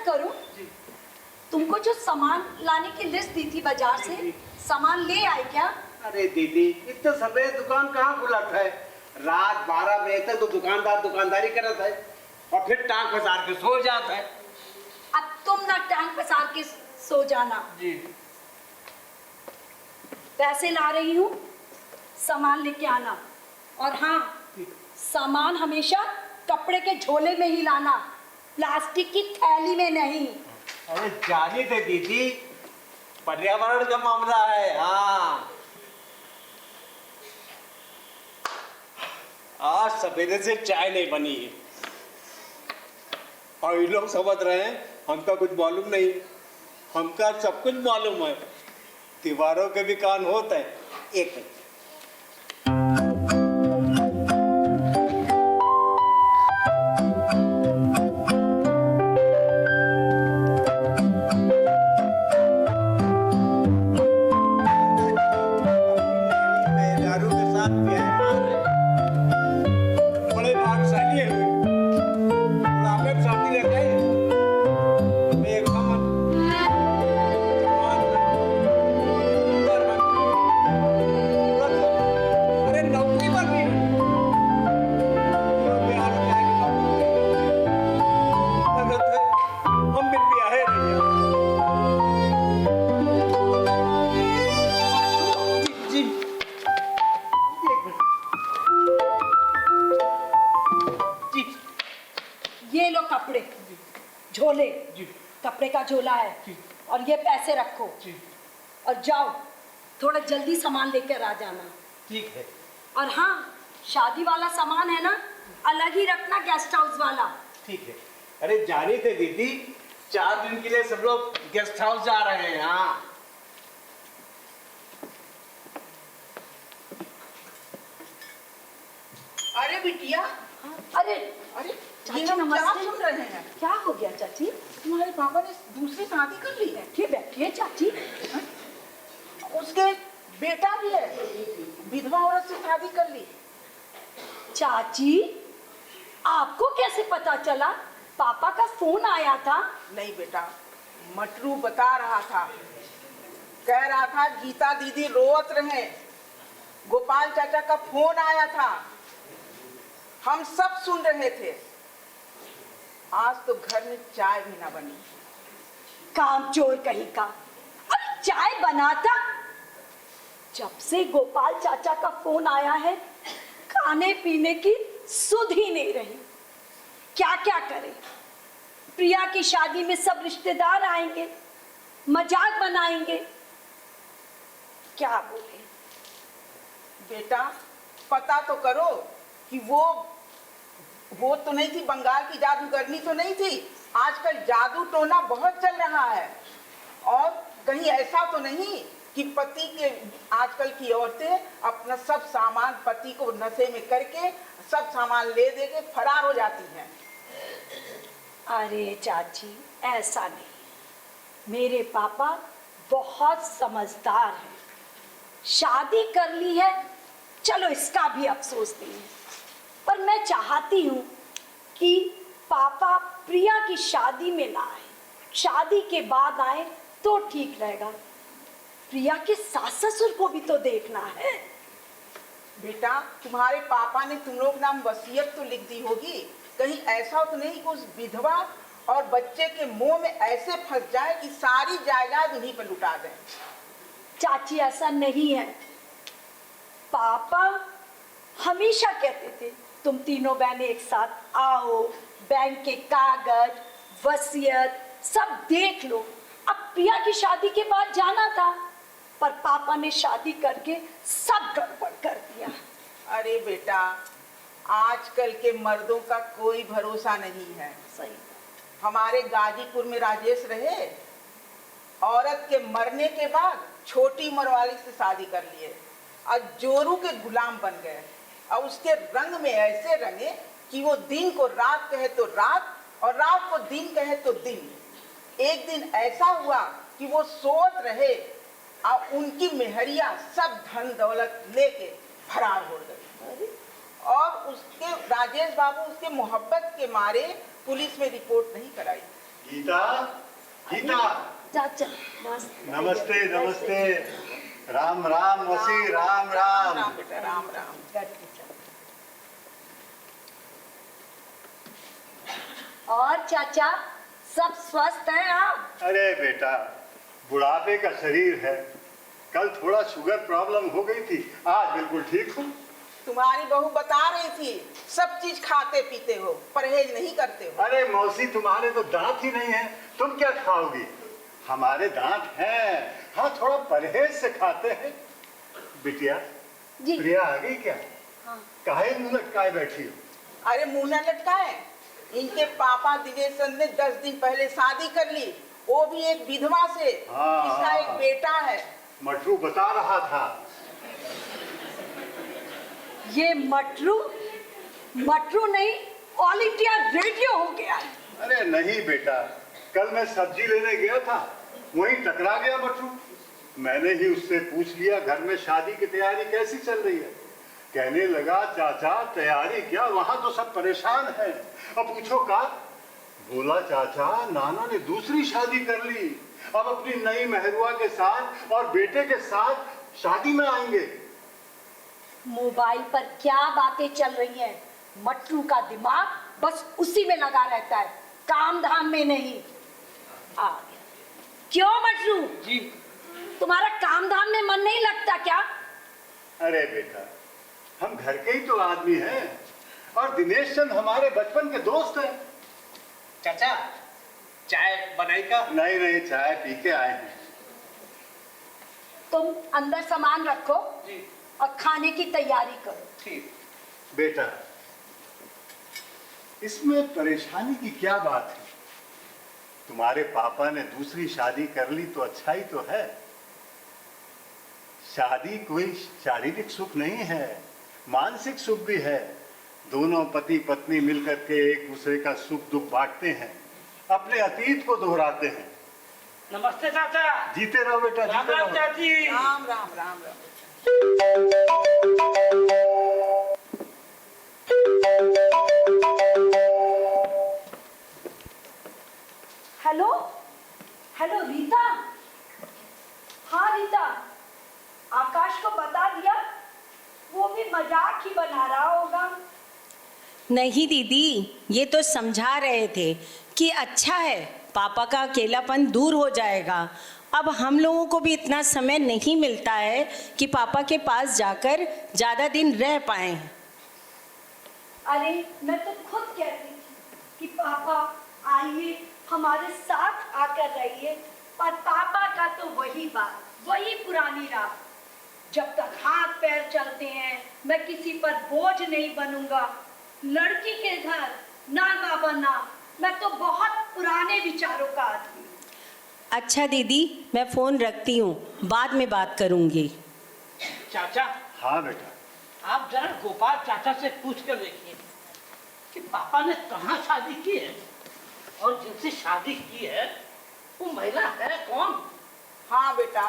करूं? तुमको जो सामान लाने की लिस्ट दी थी बाजार से, सामान ले आए क्या? अरे दीदी, इतने सवेरे दुकान कहाँ खुला था? रात 12 बजे तक तो दुकानदार दुकानदारी करत है और फिर टांग पसार के सो जाता है। अब तुम ना टांग पसार के सो जाना। जी। पैसे ला रही हूँ, सामान लेके आना। और हाँ, सामान हमेशा कपड़े के झोले में ही लाना, प्लास्टिक की थैली में नहीं। अरे जानी थे दीदी, पर्यावरण का मामला है। हाँ, आज सवेरे से चाय नहीं बनी है और ये लोग समझ रहे हैं हमका कुछ मालूम नहीं। हमका सब कुछ मालूम है। त्योहारों के भी कान होता है। एक मिनट। ये लो कपड़े, झोले, कपड़े का झोला है और ये पैसे रखो और जाओ, थोड़ा जल्दी सामान लेकर आ जाना। ठीक है। और हाँ, शादी वाला सामान है ना, अलग ही रखना, गेस्ट हाउस वाला। ठीक है। अरे जानी थे दीदी, 4 दिन के लिए सब लोग गेस्ट हाउस जा रहे हैं। हाँ, अरे बिटिया, अरे अरे चाची, ये हम क्या नमस्ते। सुन रहे हैं? क्या हो गया चाची? तुम्हारे पापा ने दूसरी शादी कर ली है। बैठिए बैठिए चाची। उसके बेटा भी है, विधवा औरत से शादी कर ली। चाची, आपको कैसे पता चला? पापा का फोन आया था। नहीं बेटा, मटरू बता रहा था, कह रहा था गीता दीदी रोवत रहे, गोपाल चाचा का फोन आया था, हम सब सुन रहे थे। आज तो घर में चाय भी ना बनी। कामचोर कहीं का। अरे चाय बनाता। जब से गोपाल चाचा का फोन आया है, खाने पीने की सुध ही नहीं रही। क्या क्या करे? प्रिया की शादी में सब रिश्तेदार आएंगे, मजाक बनाएंगे, क्या बोले? बेटा, पता तो करो कि वो तो नहीं थी, बंगाल की जादूगरनी तो नहीं थी। आजकल जादू टोना बहुत चल रहा है। और कहीं ऐसा तो नहीं कि पति के, आजकल की औरतें अपना सब सामान पति को नशे में करके सब सामान ले दे के फरार हो जाती हैं। अरे चाची, ऐसा नहीं। मेरे पापा बहुत समझदार हैं। शादी कर ली है, चलो इसका भी अफसोस नहीं है, पर मैं चाहती हूँ कि पापा प्रिया की शादी में ना आए, शादी के बाद आए तो ठीक रहेगा। प्रिया के सास ससुर को भी तो देखना है। बेटा, तुम्हारे पापा ने तुम लोग नाम वसीयत तो लिख दी होगी, कहीं ऐसा तो नहीं कि उस विधवा और बच्चे के मुंह में ऐसे फंस जाए कि सारी जायदाद उन्हीं पर लुटा दें। चाची, ऐसा नहीं है। पापा हमेशा कहते थे तुम तीनों बहनें एक साथ आओ, बैंक के कागज, वसीयत सब देख लो। अब प्रिया की शादी के बाद जाना था, पर पापा ने शादी करके सब गड़बड़ कर दिया। अरे बेटा, आजकल के मर्दों का कोई भरोसा नहीं है। सही। हमारे गाजीपुर में राजेश रहे, औरत के मरने के बाद छोटी उम्र वाली से शादी कर लिए और जोरू के गुलाम बन गए और उसके रंग में ऐसे रंगे कि वो दिन को रात कहे तो रात और रात को दिन कहे तो दिन। एक दिन ऐसा हुआ कि वो सोत रहे और उनकी मेहरिया सब धन दौलत लेके फरार हो गई। और उसके राजेश बाबू उसके मोहब्बत के मारे पुलिस में रिपोर्ट नहीं कराई। गीता, गीता, चाचा नमस्ते नमस्ते। राम राम मौसी, राम राम। राम बेटा, राम राम। और चाचा सब स्वस्थ हैं आप? अरे बेटा, बुढ़ापे का शरीर है। कल थोड़ा शुगर प्रॉब्लम हो गई थी, आज बिल्कुल ठीक हूँ। तुम्हारी बहू बता रही थी सब चीज खाते पीते हो, परहेज नहीं करते हो। अरे मौसी, तुम्हारे तो दांत ही नहीं है, तुम क्या खाओगी? हमारे दांत हैं, हाँ थोड़ा परहेज से खाते हैं। बिटिया, जी। प्रिया आ गई क्या? हाँ। काहे मुंह लटकाए बैठी हो? अरे मुंह न लटकाए, इनके पापा दिनेश चंद ने 10 दिन पहले शादी कर ली, वो भी एक विधवा से। हाँ, इसका हाँ। एक बेटा है। मटरू बता रहा था। ये मटरू नहीं, ऑल इंडिया रेडियो हो गया। अरे नहीं बेटा, कल मैं सब्जी लेने गया था, वहीं टकरा गया मटरू। मैंने ही उससे पूछ लिया घर में शादी की तैयारी कैसी चल रही है। कहने लगा चाचा तैयारी क्या, वहां तो सब परेशान हैं। अब पूछो का? बोला चाचा नाना ने दूसरी शादी कर ली, अब अपनी नई मेहरुआ के साथ और बेटे के साथ शादी में आएंगे। मोबाइल पर क्या बातें चल रही हैं? मटरू का दिमाग बस उसी में लगा रहता है, काम धाम में नहीं। आ गया। क्यों मटरू जी, तुम्हारा काम धाम में मन नहीं लगता क्या? अरे बेटा, हम घर के ही तो आदमी हैं, और दिनेश चंद हमारे बचपन के दोस्त हैं। चाचा चाय बनाई का? नहीं नहीं, चाय पी के आए हैं। तुम अंदर सामान रखो जी। और खाने की तैयारी करो। ठीक। बेटा, इसमें परेशानी की क्या बात है? तुम्हारे पापा ने दूसरी शादी कर ली तो अच्छा ही तो है। शादी कोई शारीरिक सुख नहीं है, मानसिक सुख भी है। दोनों पति पत्नी मिलकर के एक दूसरे का सुख दुख बांटते हैं, अपने अतीत को दोहराते हैं। नमस्ते चाचा। जीते रहो बेटा, राम जीते राम रहो। चाची। राम राम राम राम। Hello hello Rita. हाँ रीता, आकाश को बता दिया? वो भी मजाक ही बना रहा होगा। नहीं दीदी, ये तो समझा रहे थे कि अच्छा है, पापा का अकेलापन दूर हो जाएगा। अब हम लोगों को भी इतना समय नहीं मिलता है कि पापा के पास जाकर ज़्यादा दिन रह पाएं। अरे मैं तो खुद कहती थी कि पापा आइए हमारे साथ आकर रहिए, और पापा का तो वही बात, वही पुरानी रात। जब तक हाथ पैर चलते हैं मैं किसी पर बोझ नहीं बनूंगा। लड़की के घर ना बाबा ना, मैं तो बहुत पुराने विचारों का आदमी। अच्छा दीदी, मैं फ़ोन रखती हूँ, बाद में बात करूँगी। चाचा, हाँ बेटा। आप जरा गोपाल चाचा से पूछ कर देखिए कि पापा ने कहाँ शादी की है, और जिनसे शादी की है वो महिला है कौन? हाँ बेटा,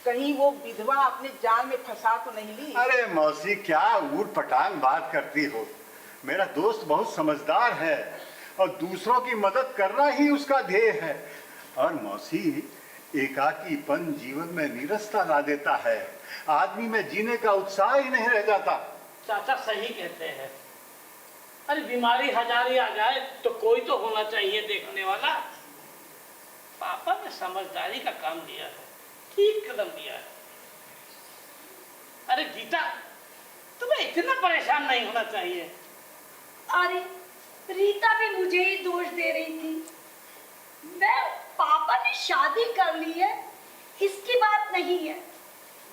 कहीं वो विधवा अपने जाल में फंसा तो नहीं ली? अरे मौसी, क्या ऊट पटांग बात करती हो? मेरा दोस्त बहुत समझदार है, और दूसरों की मदद करना ही उसका ध्येय है। और मौसी, एकाकीपन जीवन में नीरसता ला देता है, आदमी में जीने का उत्साह ही नहीं रह जाता। चाचा सही कहते हैं। अरे बीमारी हजारी आ जाए तो कोई तो होना चाहिए देखने वाला। पापा ने समझदारी का काम लिया है, ठीक कदम लिया है। अरे गीता, तुम्हें इतना परेशान नहीं होना चाहिए। अरे रीता भी मुझे ही दोष दे रही थी। मैं पापा ने शादी कर ली है इसकी बात नहीं है,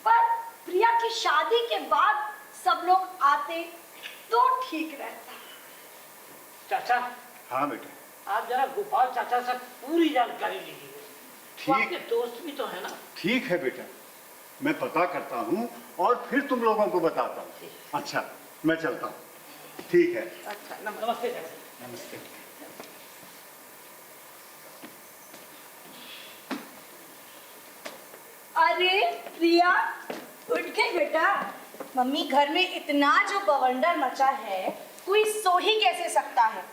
पर प्रिया की शादी के बाद सब लोग आते तो ठीक रहता। चाचा, हाँ बेटा। आप जरा गोपाल चाचा से पूरी जानकारी लीजिए। ठीक। वो आपके दोस्त भी तो है ना। ठीक है बेटा, मैं पता करता हूँ और फिर तुम लोगों को बताता हूँ। अच्छा, मैं चलता हूँ। ठीक है। अच्छा, नमस्ते चाचा। नमस्ते। अरे प्रिया, उठ गई बेटा? मम्मी, घर में इतना जो बवंडर मचा है कोई सो ही कैसे सकता है।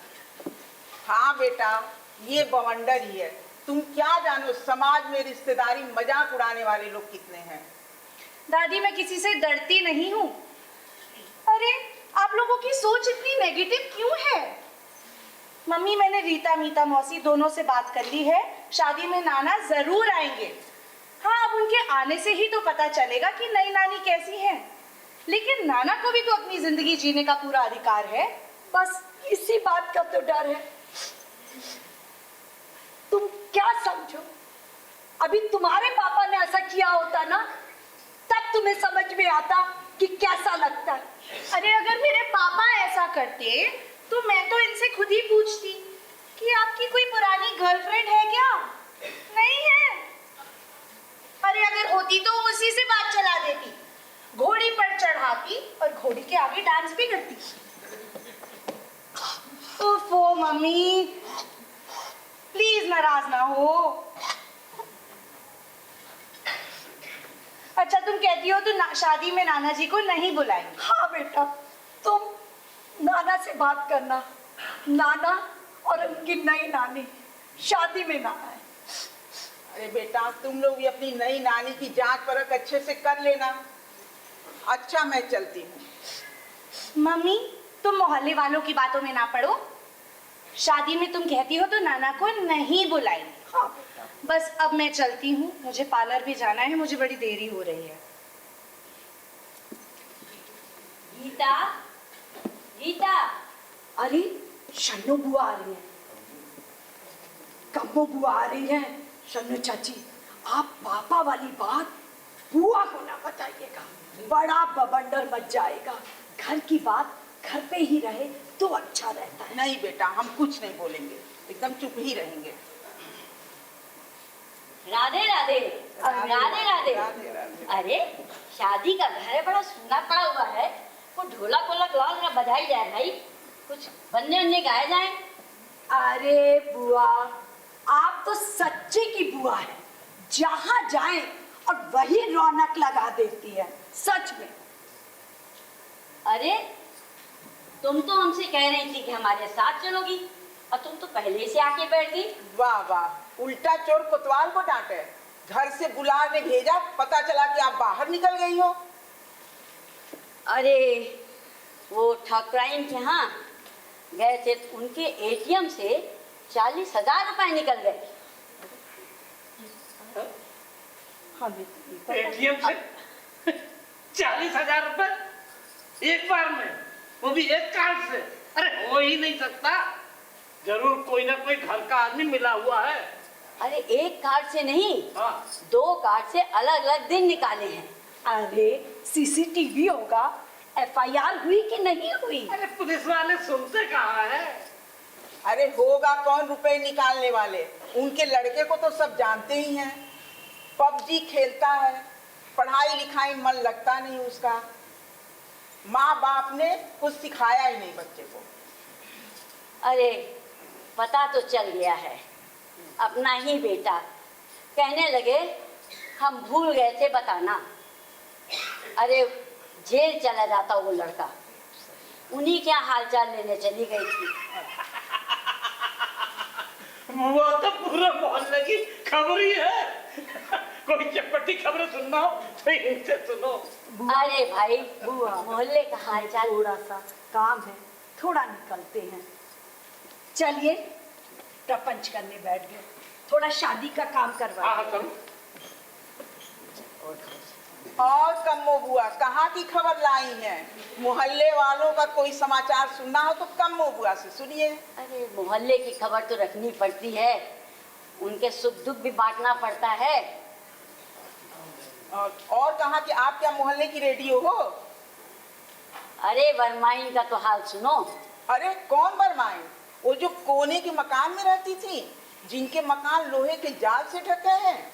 हाँ बेटा, ये बवंडर ही है। तुम क्या जानो समाज में रिश्तेदारी मजाक उड़ाने वाले लोग कितने हैं। दादी मैं किसी से डरती नहीं हूँ। अरे आप लोगों की सोच इतनी नेगेटिव क्यों है? मम्मी मैंने रीता मीता मौसी दोनों से बात कर ली है, शादी में नाना जरूर आएंगे। हाँ अब उनके आने से ही तो पता चलेगा कि नई नानी कैसी है। लेकिन नाना को भी तो अपनी जिंदगी जीने का पूरा अधिकार है। बस इसी बात का तो डर है। तुम क्या समझो, अभी तुम्हारे पापा ने ऐसा किया होता ना, तब तुम्हें समझ में आता कि कैसा लगता है। अरे अगर मेरे पापा ऐसा करते तो मैं तो इनसे खुद ही पूछती कि आपकी कोई पुरानी गर्लफ्रेंड है क्या? नहीं है। अरे अगर होती तो उसी से बात चला देती, घोड़ी पर चढ़ाती और घोड़ी के आगे डांस भी करती। ओफो मम्मी प्लीज नाराज ना हो। अच्छा तुम कहती हो तो शादी में नाना जी को नहीं बुलाएंगे? हाँ बेटा, तुम नाना से बात करना, नाना और उनकी नई नानी शादी में ना आए। अरे बेटा तुम लोग भी अपनी नई नानी की जांच परख अच्छे से कर लेना। अच्छा मैं चलती हूँ। मम्मी तुम मोहल्ले वालों की बातों में ना पड़ो। शादी में तुम कहती हो तो नाना को नहीं बुलाएंगे। हाँ बेटा। बस अब मैं चलती हूँ, मुझे पार्लर भी जाना है, मुझे बड़ी देरी हो रही है। गीता, गीता, अरे शन्नू बुआ आ रही है, कम्मो बुआ आ रही है। शन्नू चाची आप पापा वाली बात बुआ को ना बताइएगा, बड़ा बवंडर मच जाएगा। घर की बात घर पे ही रहे तो अच्छा रहता है। नहीं बेटा हम कुछ नहीं बोलेंगे, एकदम चुप ही रहेंगे। राधे राधे राधे राधे। राधे राधे। अरे शादी का घर है, बड़ा सुना पड़ा हुआ है। वो ढोलक वोलक लाओ जरा बजाई जाए भाई, कुछ बनने उन्ने गाए जाए। अरे बुआ आप तो सच्चे की बुआ है, जहाँ जाए और वही रौनक लगा देती है, सच में। अरे तुम तो हमसे कह रही थी कि हमारे साथ चलोगी और तुम तो पहले से आके बैठ गई। वाह वाह, उल्टा चोर कोतवाल को डांटे। घर से बुलाने भेजा, पता चला कि आप बाहर निकल गई हो। अरे वो ठाकुराइन के यहाँ गए थे, उनके एटीएम से 40,000 रुपए निकल गए। एटीएम से 40,000 रुपए एक बार में, वो भी एक कार्ड से? अरे हो ही नहीं सकता, जरूर कोई ना कोई घर का आदमी मिला हुआ है। अरे एक कार्ड से नहीं, हाँ। 2 कार्ड से अलग अलग दिन निकाले हैं। अरे सीसीटीवी होगा, एफआईआर हुई कि नहीं हुई? अरे पुलिस वाले सुनते कहाँ है? अरे होगा कौन रुपए निकालने वाले, उनके लड़के को तो सब जानते ही हैं। पबजी खेलता है, पढ़ाई लिखाई मन लगता नहीं उसका, माँ बाप ने कुछ सिखाया ही नहीं बच्चे को। अरे पता तो चल गया है, अपना ही बेटा। कहने लगे हम भूल गए थे बताना। अरे जेल चला जाता वो लड़का, उन्हीं क्या हालचाल लेने चली गई थी। वो तो पूरा मोहल्ले की खबर ही है। कोई चटपटी खबर सुनना हो तो इनसे सुनो। अरे भाई बुआ, मोहल्ले का हालचाल। थोड़ा सा काम है, थोड़ा निकलते हैं। चलिए प्रपंच करने बैठ गए, थोड़ा शादी का काम करवा। हाँ करो। और कम्मो बुआ कहाँ की खबर लाई है? मोहल्ले वालों का कोई समाचार सुनना हो तो कम्मो बुआ से सुनिए। अरे मोहल्ले की खबर तो रखनी पड़ती है, उनके सुख दुख भी बांटना पड़ता है। और कहाँ कि आप क्या मोहल्ले की रेडियो हो? अरे वर्माइन का तो हाल सुनो। अरे कौन बरमाइन? वो जो कोने के मकान में रहती थी, जिनके मकान लोहे के जाल से ढके हैं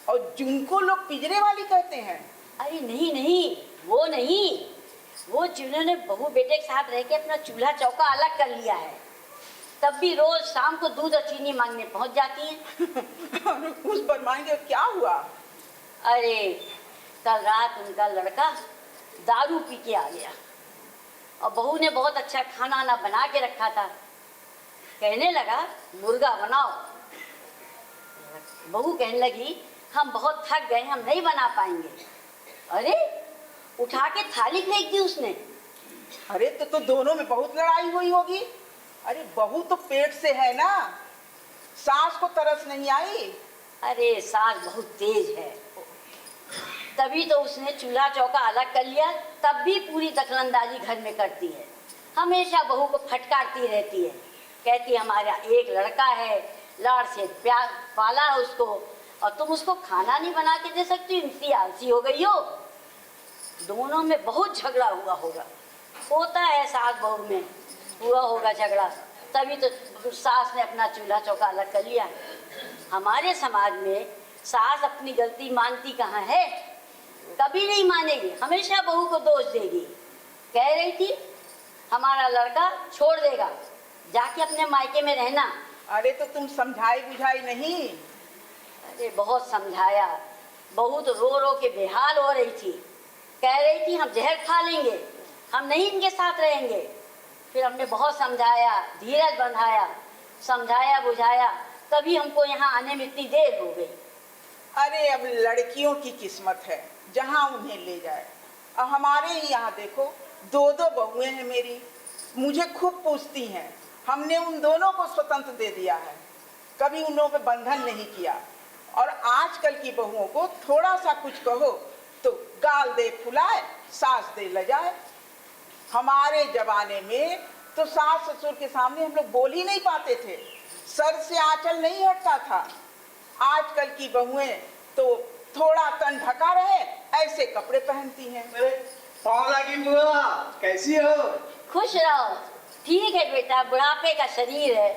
और जिनको लोग पिंजरे वाली कहते हैं। अरे नहीं नहीं, वो नहीं, वो जिन्होंने बहू बेटे के साथ रह के अपना चूल्हा चौका अलग कर लिया है, तब भी रोज शाम को दूध और चीनी मांगने पहुंच जाती हैं। उस बरमाइन के क्या हुआ? अरे कल रात उनका लड़का दारू पी के आ गया और बहू ने बहुत अच्छा खाना ना बना के रखा था, कहने लगा मुर्गा बनाओ। बहू कहने लगी हम बहुत थक गए, हम नहीं बना पाएंगे। अरे उठा के थाली फेंक दी उसने। अरे तो दोनों में बहुत लड़ाई हुई होगी। अरे बहू तो पेट से है ना, सास को तरस नहीं आई। अरे सास बहुत तेज है, तभी तो उसने चूल्हा चौका अलग कर लिया। तब भी पूरी दखलंदाजी घर में करती है, हमेशा बहू को फटकारती रहती है। कहती हमारा एक लड़का है, लाड़ से प्यार पाला है उसको, और तुम उसको खाना नहीं बना के दे सकती, इतनी आलसी हो गई हो। दोनों में बहुत झगड़ा हुआ होगा, होता है सास बहू में, हुआ होगा झगड़ा, तभी तो सास ने अपना चूल्हा चौका अलग कर लिया। हमारे समाज में सास अपनी गलती मानती कहाँ है, कभी नहीं मानेगी, हमेशा बहू को दोष देगी। कह रही थी हमारा लड़का छोड़ देगा, जाके अपने मायके में रहना। अरे तो तुम समझाई बुझाई नहीं? अरे बहुत समझाया, बहू तो रो रो के बेहाल हो रही थी। कह रही थी हम जहर खा लेंगे, हम नहीं इनके साथ रहेंगे। फिर हमने बहुत समझाया, धीरज बंधाया, समझाया बुझाया, तभी हमको यहाँ आने में इतनी देर हो गई। अरे अब लड़कियों की किस्मत है, जहाँ उन्हें ले जाए। अब हमारे ही यहाँ देखो, दो दो बहुएं हैं मेरी, मुझे खूब पूछती हैं। हमने उन दोनों को स्वतंत्र दे दिया है, कभी उन लोगों पे बंधन नहीं किया। और आजकल की बहुओं को थोड़ा सा कुछ कहो तो गाल दे फुलाए, सास दे लजाए। हमारे जमाने में तो सास ससुर के सामने हम लोग बोल ही नहीं पाते थे, सर से आंचल नहीं हटता था। आजकल की बहुएं तो थोड़ा तन ढका रहे ऐसे कपड़े पहनती हैं। पाँव लगी बुआ, कैसी हो? खुश रहो। ठीक है बेटा, बुढ़ापे का शरीर है,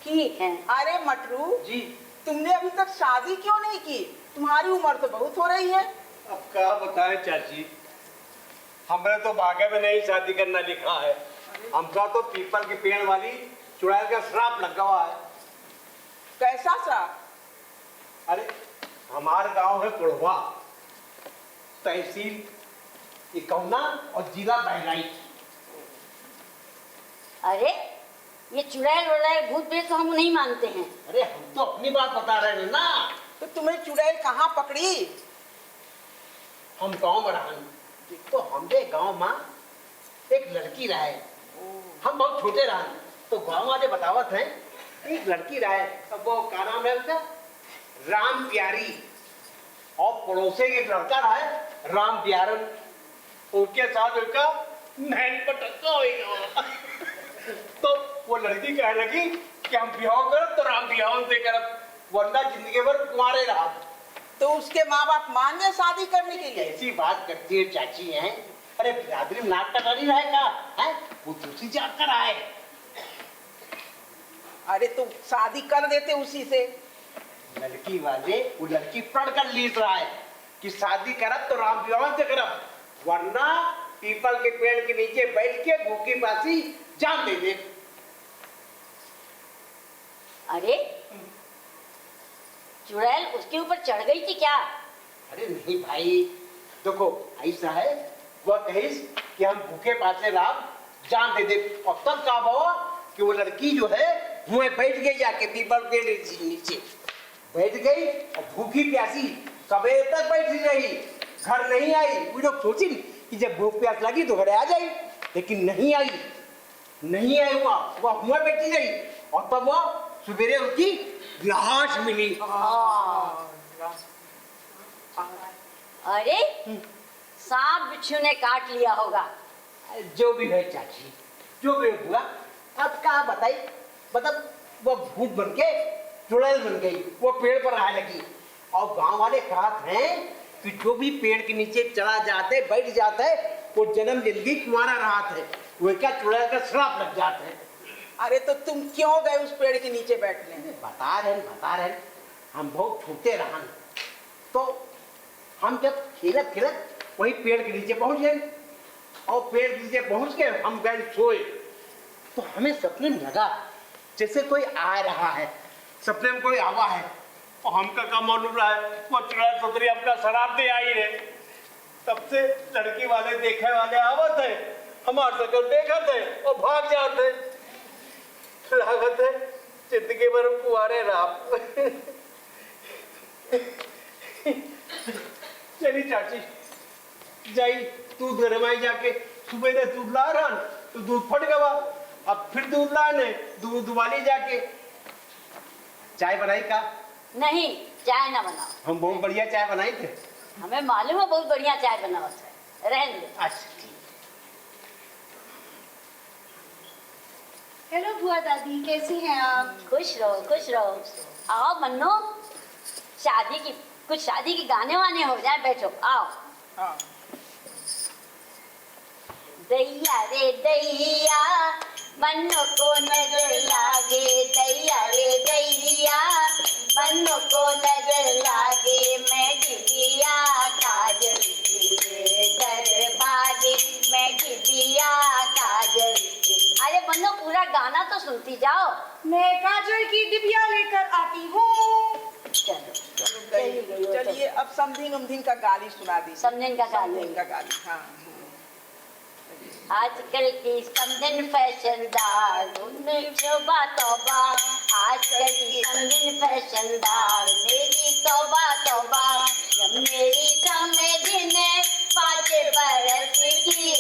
ठीक है। अरे मटरू जी, तुमने अभी तक शादी क्यों नहीं की? तुम्हारी उम्र तो बहुत हो रही है। अब क्या बताएं चाची, हमने तो भाग्य में नहीं शादी करना लिखा है। हमका तो पीपल के पेड़ वाली चुड़ैल का श्राप लगा हुआ है। कैसा श्राप? अरे हमारा गांव है कुड़वा, तहसील इकौना और जिला बहराइच। अरे ये चुड़ैल वुड़ैल भूत प्रेत तो हम नहीं मानते हैं। अरे हम तो अपनी बात बता रहे हैं ना। तो तुम्हें चुड़ैल कहाँ पकड़ी? हम गांव में रहन, तो हमरे गांव में एक लड़की रहे। हम बहुत छोटे रहन, तो गांव वाले बतावत हैं एक लड़की रहे। अब वो क्या नाम है उसका? राम प्यारी। और पड़ोसे एक लड़का रहे राम प्यारन, उनके साथ उनका नैन पटक्का होगा। तो वो लड़की कहने लगी कि हम ब्याह करब तो राम ब्याह से करब, वरना जिंदगी भर कुंवारे रहा। तो उसके माँ बाप मान गए शादी करने के लिए? ऐसी बात करती है चाची हैं। अरे बिरादरी में नाक कटा नहीं रहेगा है, वो दूसरी जात का रहा है। अरे तो शादी कर देते उसी से। लड़की वाले वो लड़की पढ़ कर लीज रहा है कि शादी करब तो राम विवाह से करब, वरना पीपल के पेड़ के नीचे बैठ के भूखी प्यासी जान दे दे। अरे चुड़ैल उसके ऊपर चढ़ गई थी क्या? अरे नहीं भाई, देखो ऐसा है, वह कहिस कि हम भूखे प्यासे राम जान दे दे। और तब क्या हुआ कि वो लड़की जो है मुँह बैठ गई, जाके पीपल के नीचे बैठ गई और भूखी प्यासी सवेरे तक बैठी रही, घर नहीं आई। वो लोग सोची कि जब भूख प्यास लगी तो घर आ जाई, लेकिन नहीं आई। वह मुँह बैठी रही, और तब वह सवेरे उसकी लाश मिली। अरे सांप बिच्छू ने काट लिया होगा। जो भी है चाची, जो भी हुआ, अब क्या बताई, मतलब वो भूत बन के चुड़ैल बन गई, वो पेड़ पर आने लगी। और गांव वाले कहते हैं कि जो भी पेड़ के नीचे चला जाते बैठ जाता है वो जन्म जिंदगी कुंवारा रहा है, वो क्या चुड़ैल का श्राप लग जाता है। अरे तो तुम क्यों गए उस पेड़ के नीचे बैठने? बता रहे हम बहुत छोटे रहन, तो हम जब खेलत खेलत वही पेड़ के नीचे पहुंच गए, और पेड़ के नीचे पहुंच के हम गए सोए। तो हमें सपने में लगा जैसे कोई आ रहा है, सपने में कोई आवा है, और हमका क्या मालूम रहा है वो चुड़ैल सतरी अपना शराब दे आई है। तब से लड़की वाले देखे वाले आवत है, हमारे सकल देखते और भाग जाते। लागत है जिंदगी भर हम कुंवारे रहा। चली चाची जाई दूध गरमाई जाके, सुबह ने दूध ला रहा तो दूध फट गया, अब फिर दूध लाने दूध वाली जाके। चाय बनाई का? नहीं, चाय ना बनाओ। हम बहुत बढ़िया चाय बनाई थे। हमें मालूम है बहुत बढ़िया चाय बनाओ है, रहने दो। अच्छा ठीक। हेलो बुआ दादी, कैसी हैं आप? खुश रहो खुश रहो। आओ मन्नो, कुछ शादी के गाने वाने हो जाए, बैठो आओ। हाँ। दैया रे दैया मन्नो को नजर लागे, दैया रे दैया मन्नो को नजर लागे, मैं गिरिया काजल के दरबारी, मैं गिरिया काजल के। अरे मन्नो पूरा गाना तो सुनती जाओ। मैं काजल की डिबिया लेकर आती हूँ। चलिए अब समधिंग उमधिंग का गाली सुना दी। समधिंग का गाली। समधिंग का गाली, हाँ। आजकल की समधिन फैशनदार, तौबा तौबा, आजकल की समधिन फैशनदार, मेरी तौबा तौबा, जब मेरी समधिन 5 बरस की,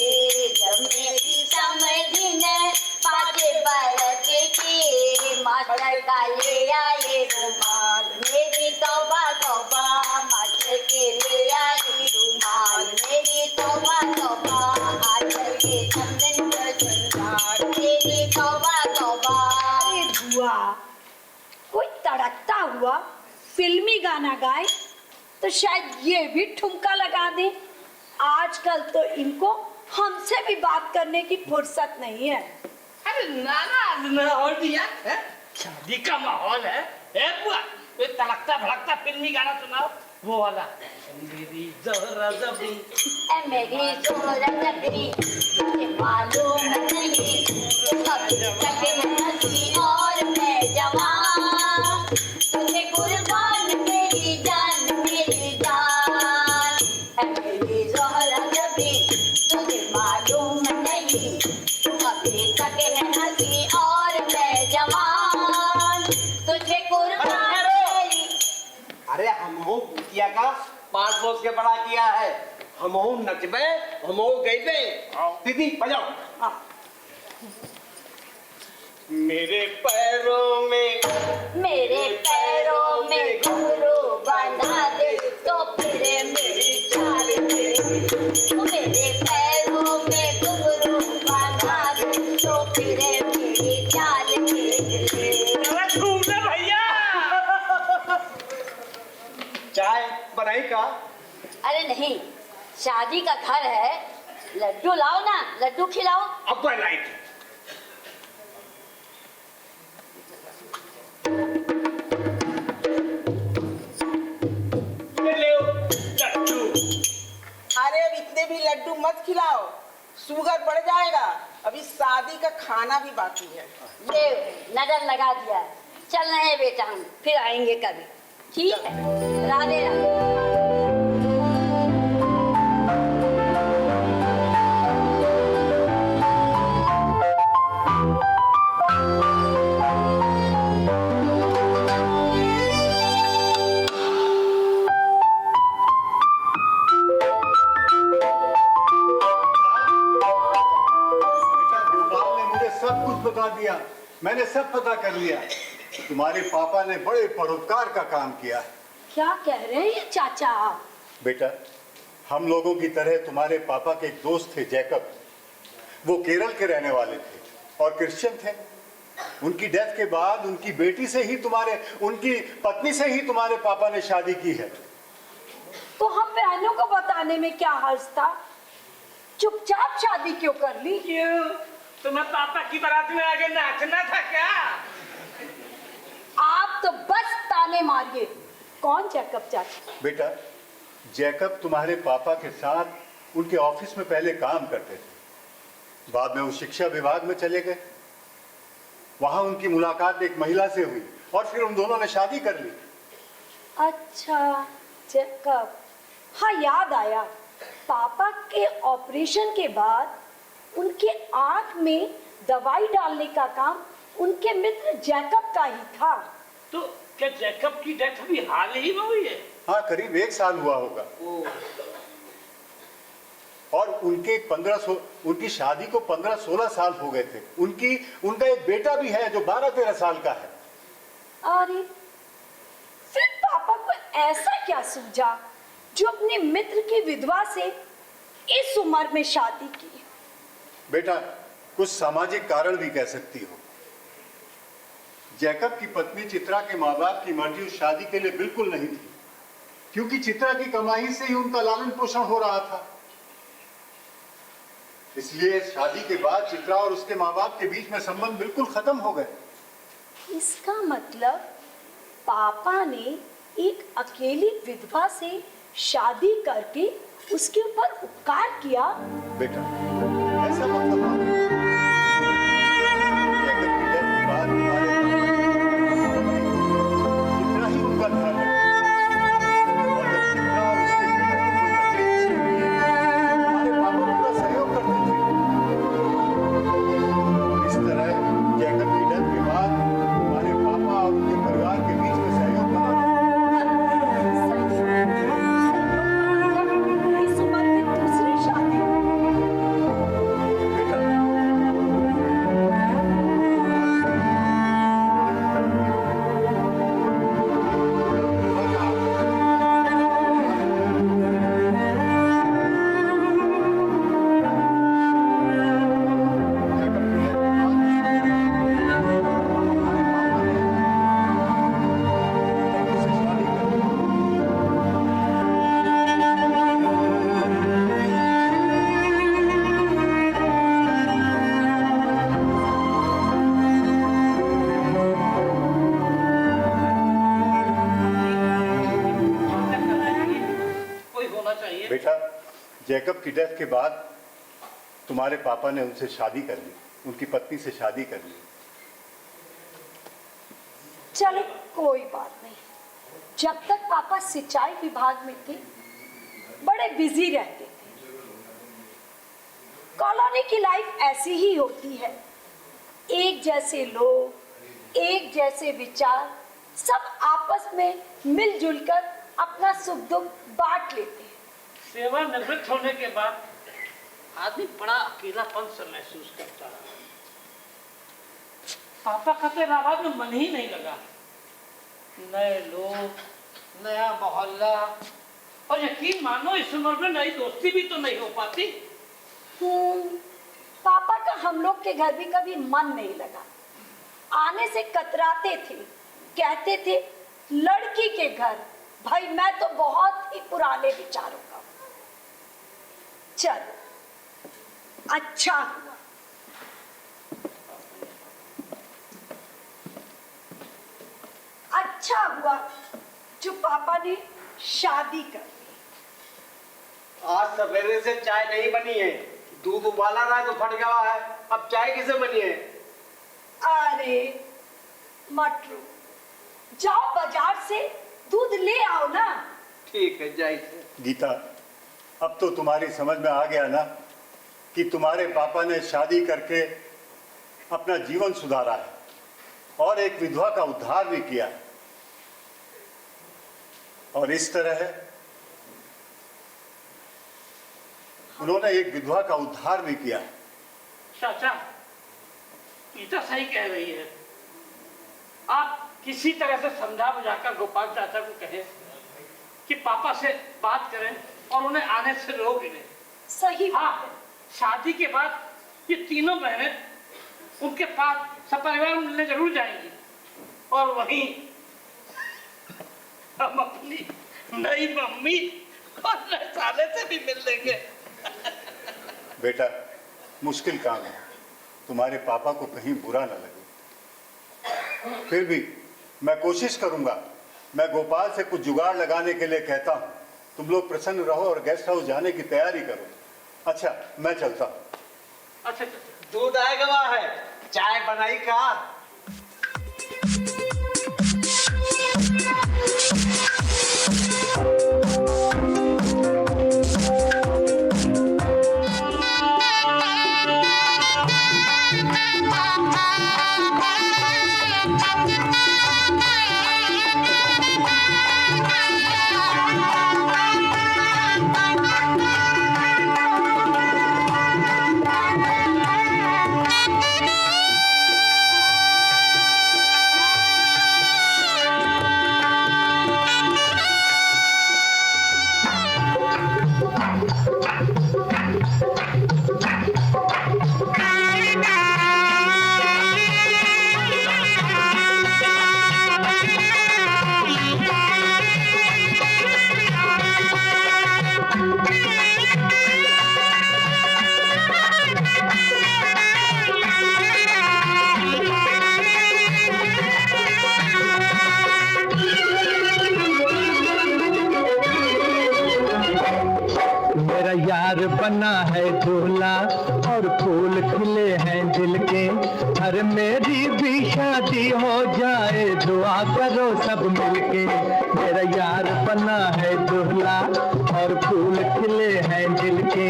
जब मेरी समधिन 5 बरस की, मास्टर का ले आए रुमाल, मेरी तौबा तौबा, मास्टर के ले आए रुमाल, मेरी तौबा तौबा, आजकल के समधिन फैशनदार, मेरी तौबा तौबा। अरे बुआ, कोई तड़कता हुआ फिल्मी गाना गाए तो शायद ये भी ठुमका लगा दे। आजकल तो इनको हमसे भी बात करने की फुर्सत नहीं है। अरे ना हो दिया है? शादी का माहौल है। ए बुआ, ये तड़कता भड़कता फिल्मी गाना सुनाओ, वो वाला। मेरी ज़ोहरा ज़बी, ए मेरी ज़ोहरा ज़बी, तुझे मालूम नहीं, कभी तक हंसी और मैं जवान, तुझे कुर्बान मेरी जान मेरी जान। ए मेरी ज़ोहरा ज़बी, तुझे मालूम नहीं, कभी तक हंसी और मैं जवान, तुझे कुर्बान मेरी। अरे हम हो किया का 5 बोस के बड़ा किया है, हम हो नचबे, हम हो गईबे। दीदी बजाओ। मेरे पैरों में घुंघरू बना दे तो फिर मेरी चाल फिरे, मेरे पैरों में घुंघरू बना दे तो फिर मेरी चाल फिरे। घूमने भैया। चाय बनाई का? अरे नहीं, शादी का घर है, लड्डू लाओ ना, लड्डू खिलाओ। अब बनाई। अरे अब इतने भी लड्डू मत खिलाओ, शुगर बढ़ जाएगा। अभी शादी का खाना भी बाकी है। ले नजर लगा दिया, चल रहे हैं बेटा, हम फिर आएंगे कभी। ठीक है, राधे राधे। सब कुछ बता दिया, मैंने सब पता कर लिया। तुम्हारे पापा ने बड़े परोपकार का काम किया। क्या कह रहे हैं ये चाचा आप? बेटा, हम लोगों की तरह तुम्हारे पापा के एक दोस्त थे जैकब, वो केरल के रहने वाले थे और क्रिश्चियन थे। उनकी डेथ के बाद उनकी पत्नी से ही तुम्हारे पापा ने शादी की है। तो हम बहनों को बताने में क्या हर्ज था? चुपचाप शादी क्यों कर ली? क्यों? तुम्हें पापा की बारात में आगे नाचना था क्या? आप तो बस ताने मारिए। कौन जैकब चाचा? बेटा, जैकब तुम्हारे पापा के साथ उनके ऑफिस में पहले काम करते थे, बाद में वो शिक्षा विभाग में चले गए। वहां उनकी मुलाकात एक महिला से हुई और फिर उन दोनों ने शादी कर ली। अच्छा, जैकब, हाँ याद आया। पापा के ऑपरेशन के बाद उनके आंख में दवाई डालने का काम उनके मित्र जैकब जैकब का ही था। तो क्या जैकब की डेथ अभी हाल ही में हुई है? हाँ, करीब 1 साल हुआ होगा। और उनकी शादी को 15-16 साल हो गए थे। उनका एक बेटा भी है जो 12-13 साल का है। अरे फिर पापा को ऐसा क्या सूझा जो अपने मित्र की विधवा से इस उम्र में शादी की? बेटा, कुछ सामाजिक कारण भी कह सकती हो। जैकब की पत्नी चित्रा के माँ बाप की मर्जी उस शादी के लिए बिल्कुल नहीं थी, क्योंकि चित्रा की कमाई से ही उनका लालन पोषण हो रहा था। इसलिए शादी के बाद चित्रा और उसके माँ बाप के बीच में संबंध बिल्कुल खत्म हो गए। इसका मतलब पापा ने एक अकेली विधवा से शादी करके उसके ऊपर उपकार किया। बेटा, ऐसा मतलब जैकब की डेथ के बाद हमारे चित्रा ही उनका ध्यान रखती। और जब चित्रा और उसके बेटे को कोई तकलीफ होती है, हमारे पापा उनका सहयोग करते थे। इस तरह जैकब की डेथ के बाद हमारे पापा और उनके परिवार के बीच में सहयोग बना। इस उम्र में दूसरी शादी। बेटा, कोई होना चाहिए। बेटा, जैकब की डेथ के बाद तुम्हारे पापा ने उनसे शादी कर ली, उनकी पत्नी से शादी कर ली। चलो कोई बात नहीं। जब तक पापा सिंचाई विभाग में थे बड़े बिजी रहते थे। कॉलोनी की लाइफ ऐसी ही होती है, एक जैसे लोग, एक जैसे विचार, सब आपस में मिलजुल कर अपना सुख दुख बांट लेते हैं। सेवानिवृत्त होने के बाद आदमी बड़ा अकेलापन सा महसूस करता है। पापा का तो इलाहाबाद में मन ही नहीं लगा। नए लोग, नया मोहल्ला, और यकीन मानो इस उम्र में नई दोस्ती भी तो नहीं हो पाती। पापा का हम लोग के घर भी कभी मन नहीं लगा। आने से कतराते थे, कहते थे लड़की के घर। भाई मैं तो बहुत ही पुराने विचारों का हूं। चलो अच्छा हुआ। अच्छा हुआ जो पापा ने शादी कर ली। आज सवेरे से चाय नहीं बनी है, दूध उबाला रहा है तो फट गया है। अब चाय किसे बनी है? अरे मटरू, जाओ बाजार से दूध ले आओ ना। ठीक है, जाइए। गीता, अब तो तुम्हारी समझ में आ गया ना कि तुम्हारे पापा ने शादी करके अपना जीवन सुधारा है और एक विधवा का उद्धार भी किया है। और इस तरह उन्होंने एक विधवा का उद्धार भी किया है। चाचा, गीता सही कह रही है। आप किसी तरह से समझा बुझाकर गोपाल चाचा को कहें कि पापा से बात करें और उन्हें आने से रोक लें। सही हाँ, शादी के बाद ये तीनों बहनें उनके पास सपरिवार मिलने जरूर जाएंगी और वहीं हम अपनी नई मम्मी और नए साले से भी मिल लेंगे। बेटा, मुश्किल काम है, तुम्हारे पापा को कहीं बुरा न लगे। फिर भी मैं कोशिश करूंगा। मैं गोपाल से कुछ जुगाड़ लगाने के लिए कहता हूँ। तुम लोग प्रसन्न रहो और गेस्ट हाउस जाने की तैयारी करो। अच्छा, मैं चलता हूँ। अच्छा, दूध आएगा वहाँ है, चाय बनाई का। मेरा यार बना है दूल्हा और फूल खिले हैं दिल के, अरे मेरी भी शादी हो जाए दुआ करो सब मिलके। मेरा यार बना है दूल्हा और फूल खिले हैं दिल के,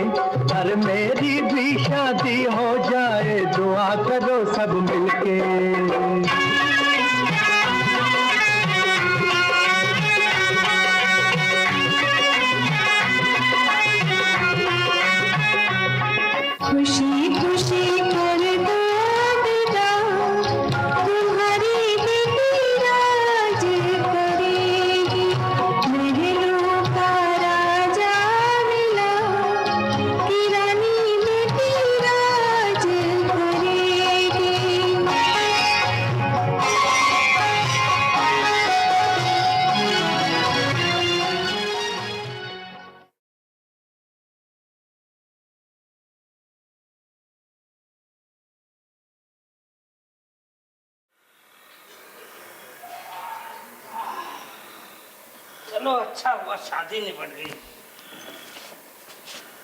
अरे मेरी भी शादी हो जाए दुआ करो सब मिलके। खुशी खुशी कर दो बेटा, तुम्हारी बेटी राज करेगी। महलों का राजा मिला, कि रानी बेटी राज करेगी। चलो अच्छा हुआ शादी निपट गई।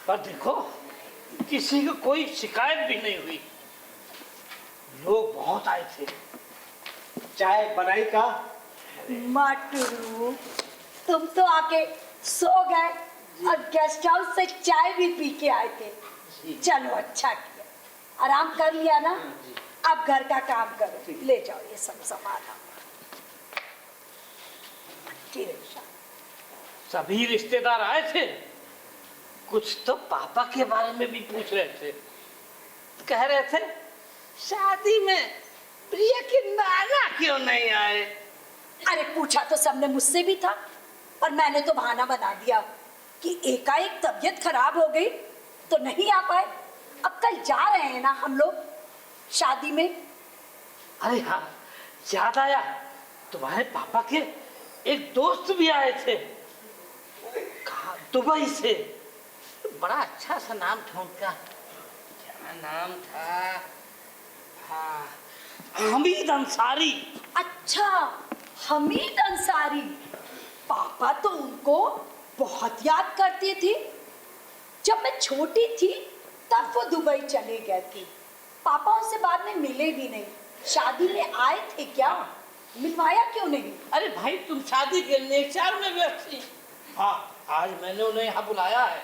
पर देखो किसी को कोई शिकायत भी नहीं हुई। लोग बहुत आए थे। चाय बनाई का? माटुरू, तुम तो आके सो गए और गेस्ट हाउस से चाय भी पी के आए थे। चलो अच्छा किया, आराम कर लिया ना। अब घर का काम करो, ले जाओ ये सब सामान। सभी रिश्तेदार आए थे। कुछ तो पापा के बारे में भी पूछ रहे थे। कह रहे थे शादी में प्रिया के नाना क्यों नहीं आए। अरे पूछा तो सबने मुझसे भी था, पर मैंने तो बहाना बना दिया कि एकाएक तबीयत खराब हो गई तो नहीं आ पाए। अब कल जा रहे हैं ना हम लोग शादी में। अरे हाँ, याद आया, तुम्हारे पापा के एक दोस्त भी आए थे। कहाँ? दुबई से। बड़ा अच्छा सा नाम था उनका। क्या नाम था? हाँ, हमीद अंसारी। अच्छा, हमीद अंसारी। पापा तो उनको बहुत याद करते थे। जब मैं छोटी थी तब वो दुबई चले गए थे। पापा उनसे बाद में मिले भी नहीं। शादी में आए थे क्या? मिलवाया क्यों नहीं? अरे भाई, तुम शादी के नेचार में व्यस्त थी। हाँ, आज मैंने उन्हें यहाँ बुलाया है।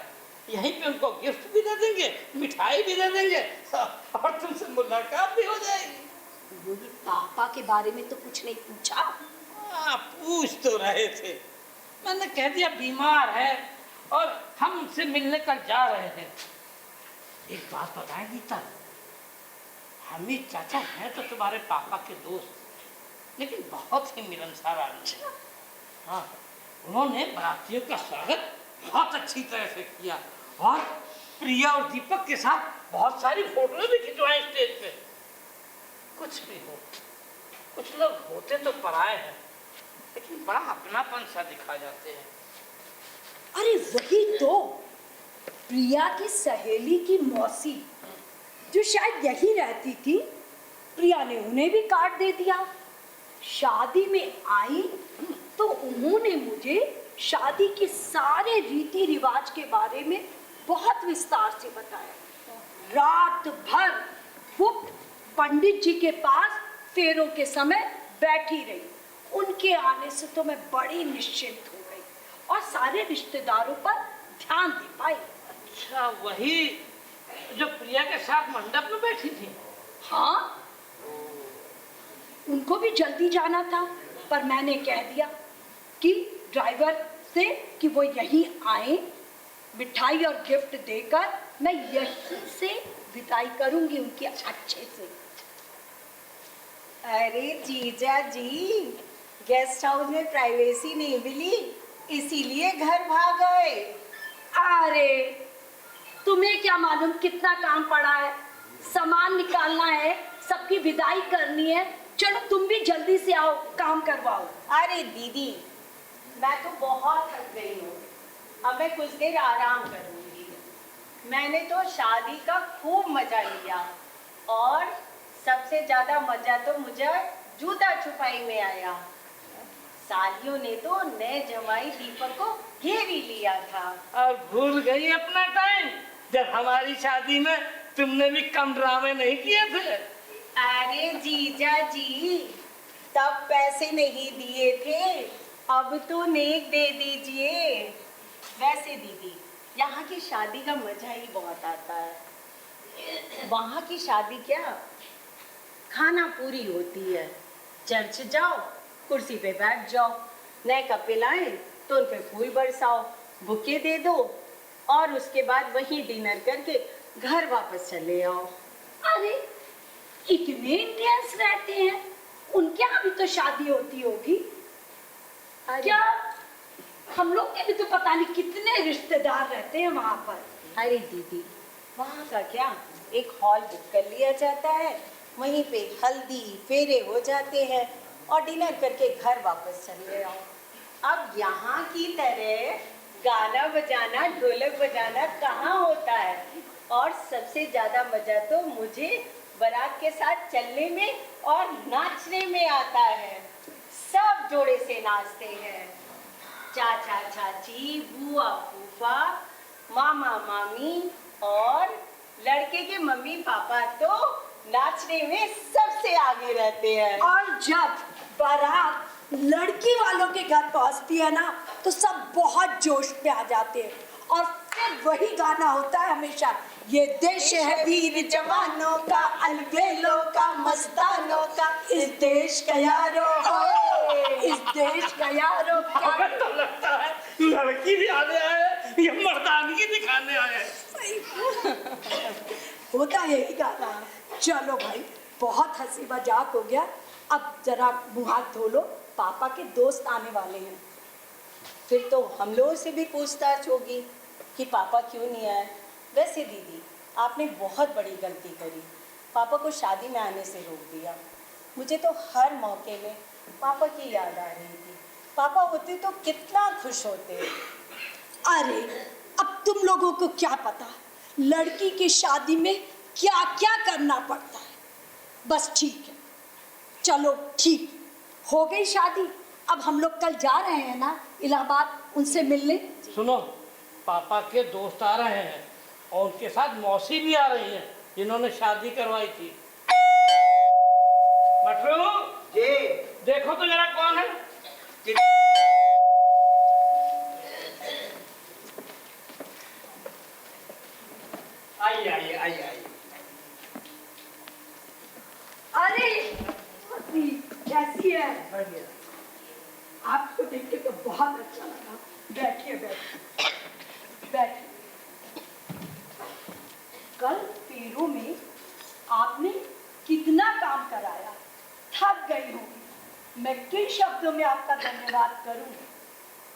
यहीं पे उनको गिफ्ट भी दे देंगे, मिठाई भी दे देंगे और तुमसे मुलाकात भी हो जाएगी। पापा के बारे में तो कुछ नहीं पूछा? हाँ, पूछ तो रहे थे। मैंने कह दिया बीमार है और हम उनसे मिलने कर जा रहे हैं। एक बात बताएं गीता, हमीद चाचा हैं तो तुम्हारे पापा के दोस्त, लेकिन बहुत ही मिलनसार आदमी। हाँ, उन्होंने बारातियों का स्वागत बहुत अच्छी तरह से किया और प्रिया और दीपक के साथ बहुत सारी फोटो भी खिंचवाई स्टेज पे। कुछ भी हो, कुछ लोग होते तो पराए हैं, लेकिन बड़ा अपनापन सा दिखा जाते हैं। अरे वही तो, प्रिया की सहेली की मौसी जो शायद यही रहती थी, प्रिया ने उन्हें भी कार्ड दे दिया। शादी में आई तो उन्होंने मुझे शादी के सारे रीति रिवाज के बारे में बहुत विस्तार से बताया। रात भर वो पंडित जी के पास फेरों के समय बैठी रही। उनके आने से तो मैं बड़ी निश्चिंत हो गई और सारे रिश्तेदारों पर ध्यान दे पाई। अच्छा, वही जो प्रिया के साथ मंडप में बैठी थी? हाँ, उनको भी जल्दी जाना था, पर मैंने कह दिया कि ड्राइवर से कि वो यहीं आए, मिठाई और गिफ्ट देकर मैं यहीं से विदाई करूंगी उनकी अच्छे से। अरे जीजा जी, गेस्ट हाउस में प्राइवेसी नहीं मिली, इसीलिए घर भाग गए। अरे मालूम कितना काम पड़ा है, सामान निकालना है, सबकी विदाई करनी है। चलो तुम भी जल्दी से आओ, काम करवाओ। अरे दीदी, मैं तो बहुत थक गई हूँ, अब मैं कुछ देर आराम करूँगी। मैंने तो शादी का खूब मजा लिया और सबसे ज्यादा मजा तो मुझे जूता छुपाई में आया। सालियों ने तो नए जमाई दीपक को घेरी लिया था। और भूल गई अपना टाइम, जब हमारी शादी में तुमने भी कम ड्रामे नहीं किए थे। अरे जीजा जी, तब पैसे नहीं दिए थे, अब तो नेक दे दीजिए। वैसे दीदी, यहाँ की शादी का मजा ही बहुत आता है। वहाँ की शादी क्या, खाना पूरी होती है, चर्च जाओ, कुर्सी पे बैठ जाओ, नए कपड़े लाए तो उन पे फूल बरसाओ, बुके दे दो और उसके बाद वहीं डिनर करके घर वापस चले आओ। अरे इतने इंडियंस रहते हैं, उनके यहाँ भी तो शादी होती होगी क्या? हम लोग के भी तो पता नहीं कितने रिश्तेदार रहते हैं वहाँ पर। अरे दीदी, वहाँ का क्या, एक हॉल बुक कर लिया जाता है, वहीं पे हल्दी फेरे हो जाते हैं और डिनर करके घर वापस चले आओ। अब यहाँ की तरह गाना बजाना, ढोलक बजाना कहाँ होता है। और सबसे ज्यादा मजा तो मुझे बारात के साथ चलने में और नाचने में आता है। सब जोड़े से नाचते हैं, चाचा चाची, बुआ फूफा, मामा मामी और लड़के के मम्मी पापा तो नाचने में सबसे आगे रहते हैं। और जब बारात लड़की वालों के घर पहुंचती है ना, तो सब बहुत जोश में आ जाते हैं और फिर वही गाना होता है हमेशा, ये देश है वीर जवानों का, अलबेलों का, मस्तानों का, इस देश का यारो हो, इस देश का यारो। हमें तो लगता है लड़की भी आने आए, ये मर्दानगी दिखाने आए। होता यही गाना है। चलो भाई, बहुत हंसी मजाक हो गया, अब जरा मुँह हाथ धो लो, पापा के दोस्त आने वाले हैं। फिर तो हम लोगों से भी पूछताछ होगी कि पापा क्यों नहीं आए। वैसे दीदी, आपने बहुत बड़ी गलती करी, पापा को शादी में आने से रोक दिया। मुझे तो हर मौके में पापा की याद आ रही थी। पापा होते तो कितना खुश होते। अरे अब तुम लोगों को क्या पता लड़की की शादी में क्या क्या करना पड़ता है। बस ठीक है, चलो ठीक, हो गई शादी। अब हम लोग कल जा रहे हैं ना इलाहाबाद, उनसे मिलने। सुनो, पापा के दोस्त आ रहे हैं और उनके साथ मौसी भी आ रही है, जिन्होंने शादी करवाई थी। मटरू जी, देखो तो जरा कौन है। आइए आइए आइए आइए। अरे कैसी है? आपको देख के तो बहुत अच्छा लगा। बैठिए बैठिए बैठिए। कल पेरू में आपने कितना काम कराया, थक गई हूँ। मैं किन शब्दों में आपका धन्यवाद करूं?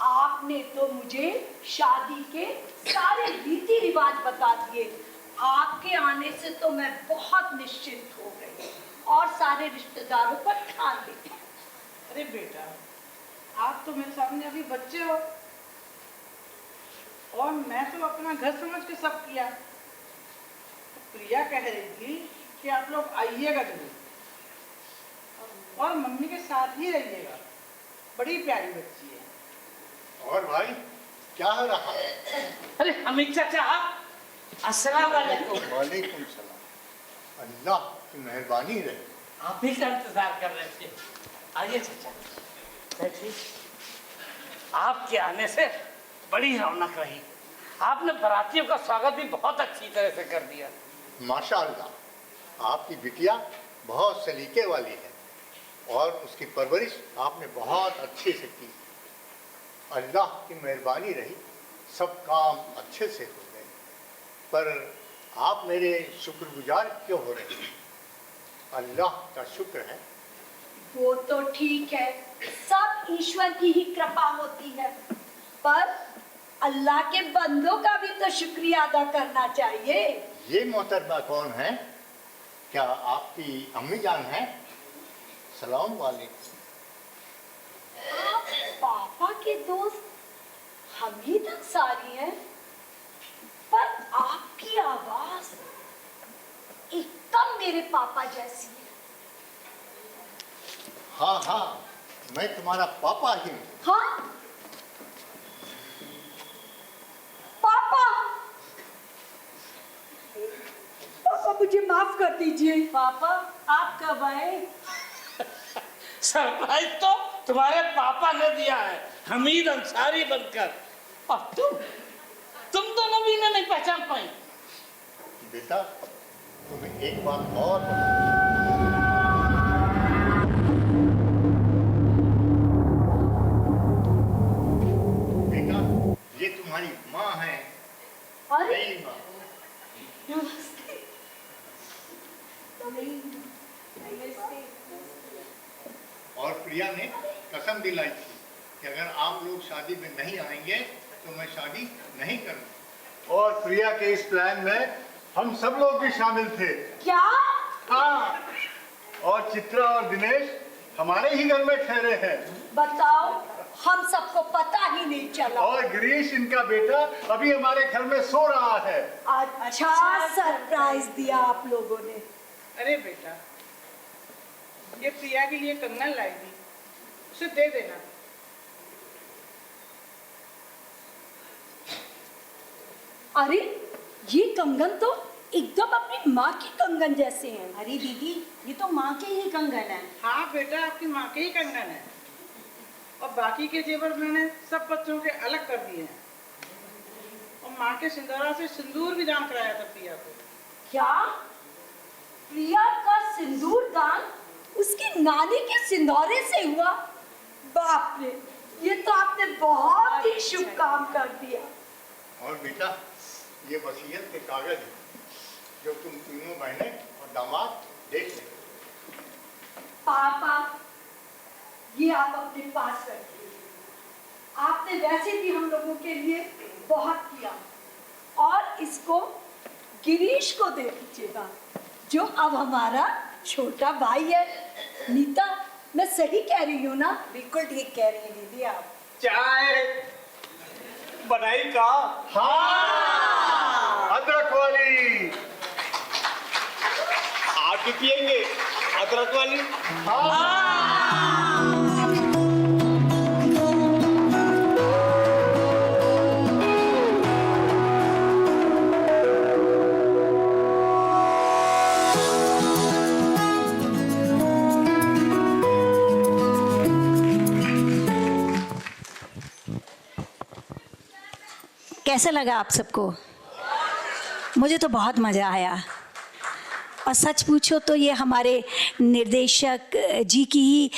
आपने तो मुझे शादी के सारे रीति रिवाज बता दिए। आपके आने से तो मैं बहुत निश्चिंत हो गई और सारे रिश्तेदारों पर ध्यान दी। अरे बेटा, आप तो मेरे सामने अभी बच्चे हो और मैं तो अपना घर समझ के सब किया। तो प्रिया कह रही थी कि आप लोग आइएगा जरूर और मम्मी के साथ ही रहिएगा। बड़ी प्यारी बच्ची है। और भाई क्या हो रहा है? अरे अमित चाचा, अस्सलाम वालेकुम। वालेकुम सलाम। अल्लाह की मेहरबानी रहे। आप भी का इंतजार कर रहे थे। आइए चाचा, बैठिए। आपके आने से बड़ी रौनक रही। आपने बारातियों का स्वागत भी बहुत अच्छी तरह से कर दिया। माशाअल्लाह, आपकी बिटिया बहुत सलीके वाली है और उसकी परवरिश आपने बहुत अच्छे से की। अल्लाह की मेहरबानी रही, सब काम अच्छे से हो गए। पर आप मेरे शुक्रगुजार क्यों हो रहे हैं? अल्लाह का शुक्र है। वो तो ठीक है, सब ईश्वर की ही कृपा होती है, पर अल्लाह के बंदों का भी तो शुक्रिया अदा करना चाहिए। ये मोहतरमा कौन है? क्या आपकी अम्मी जान है? सलाम वालेकुम। आप पापा के दोस्त हमीद अंसारी हैं, पर आपकी आवाज एकदम मेरे पापा जैसी है। हाँ हाँ, मैं तुम्हारा पापा ही हूँ। हाँ पापा, पापा मुझे माफ कर दीजिए। पापा आप कब आए? सरप्राइज तो तुम्हारे पापा ने दिया है, हमीद अंसारी बनकर। और तुम तो नबीना नहीं पहचान पाई। बेटा तुम्हें एक बात और बेटा, ये तुम्हारी माँ है। अरे नई माँ। नमस्ते। और प्रिया ने कसम दिलाई थी कि अगर आप लोग शादी में नहीं आएंगे तो मैं शादी नहीं करूँगा। और प्रिया के इस प्लान में हम सब लोग भी शामिल थे। क्या? हाँ, और चित्रा और दिनेश हमारे ही घर में ठहरे हैं। बताओ, हम सबको पता ही नहीं चला। और गिरीश इनका बेटा अभी हमारे घर में सो रहा है। अच्छा सरप्राइज दिया आप लोगों ने। अरे बेटा, ये प्रिया के लिए कंगन लाई थी, उसे दे देना। अरे ये कंगन तो एकदम अपनी माँ की कंगन जैसे हैं। अरे दीदी, ये तो माँ के ही कंगन है। हाँ बेटा, आपकी माँ के ही कंगन है। और बाकी के जेवर मैंने सब बच्चों के अलग कर दिए हैं। और माँ के सिंदूरा से सिंदूर भी दान कराया था प्रिया को। क्या? प्रिया का सिंदूर दान उसकी नानी के सिंदूरे से हुआ? बाप रे, ये तो आपने बहुत ही शुभ काम कर दिया। और बेटा, ये वसीयत के कागज हैं जो तुम तीनों बहनें और दामाद देख लें। पापा, ये आप अपने पास रखिए। आपने वैसे भी हम लोगों के लिए बहुत किया, और इसको गिरीश को दे दीजिएगा, जो अब हमारा छोटा भाई है। नीता, मैं सही कह रही हूँ ना? बिल्कुल ठीक कह रही है दीदी आप। चाय बनाई का? हाँ, अदरक वाली। आप भी पियेंगे अदरक वाली? कैसा लगा आप सबको? मुझे तो बहुत मज़ा आया। और सच पूछो तो ये हमारे निर्देशक जी की ही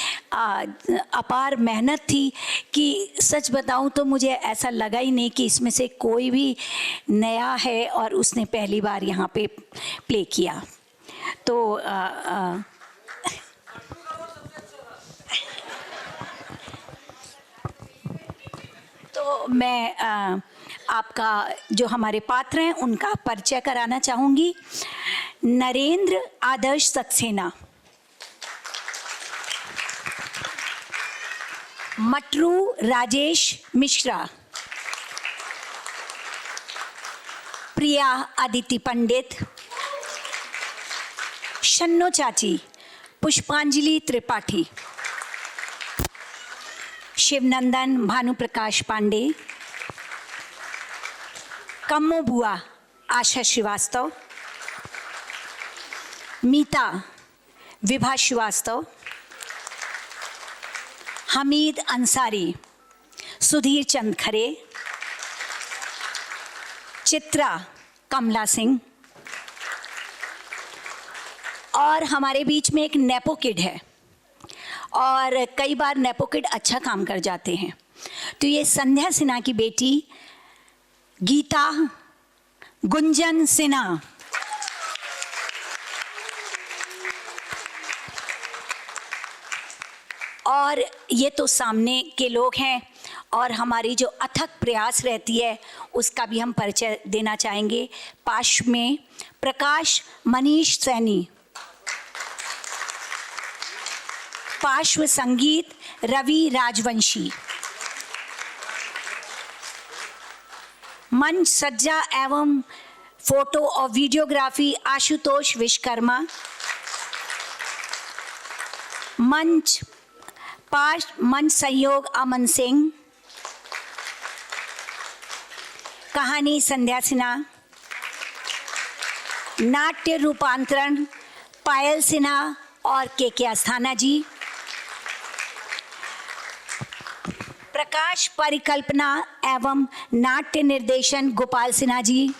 अपार मेहनत थी कि सच बताऊं तो मुझे ऐसा लगा ही नहीं कि इसमें से कोई भी नया है और उसने पहली बार यहाँ पे प्ले किया। तो मैं आपका जो हमारे पात्र हैं उनका परिचय कराना चाहूँगी। नरेंद्र आदर्श सक्सेना, मटरू राजेश मिश्रा, प्रिया अदिति पंडित, शन्नो चाची पुष्पांजलि त्रिपाठी, शिवनंदन भानुप्रकाश पांडे, कम्मो बुआ आशा श्रीवास्तव, मीता विभा श्रीवास्तव, हमीद अंसारी, सुधीर चंद खरे, चित्रा कमला सिंह, और हमारे बीच में एक नेपो किड है और कई बार नेपो किड अच्छा काम कर जाते हैं। तो ये संध्या सिन्हा की बेटी गीता गुंजन सिन्हा, और ये तो सामने के लोग हैं। और हमारी जो अथक प्रयास रहती है उसका भी हम परिचय देना चाहेंगे। पार्श्व में प्रकाश मनीष सैनी, पार्श्व संगीत रवि राजवंशी, मंच सज्जा एवं फोटो और वीडियोग्राफी आशुतोष विश्वकर्मा, मंच सहयोग अमन सिंह, कहानी संध्या सिन्हा, नाट्य रूपांतरण पायल सिन्हा और के अस्थाना जी, प्रकाश परिकल्पना एवं नाट्य निर्देशन गोपाल सिन्हा जी।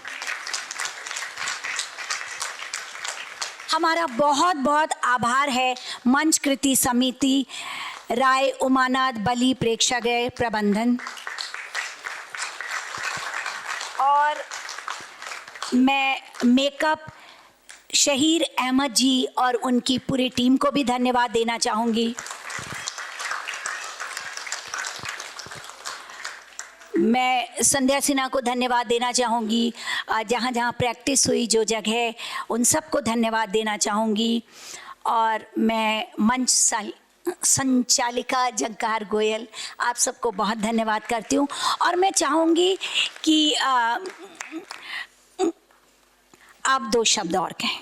हमारा बहुत बहुत आभार है मंच कृति समिति राय उमानाथ बली प्रेक्षागृह प्रबंधन, और मैं मेकअप शहीर अहमद जी और उनकी पूरी टीम को भी धन्यवाद देना चाहूँगी। मैं संध्या सिन्हा को धन्यवाद देना चाहूँगी, जहाँ जहाँ प्रैक्टिस हुई जो जगह, उन सबको धन्यवाद देना चाहूँगी। और मैं मंच संचालिका जगकार गोयल, आप सबको बहुत धन्यवाद करती हूँ। और मैं चाहूँगी कि आप 2 शब्द और कहें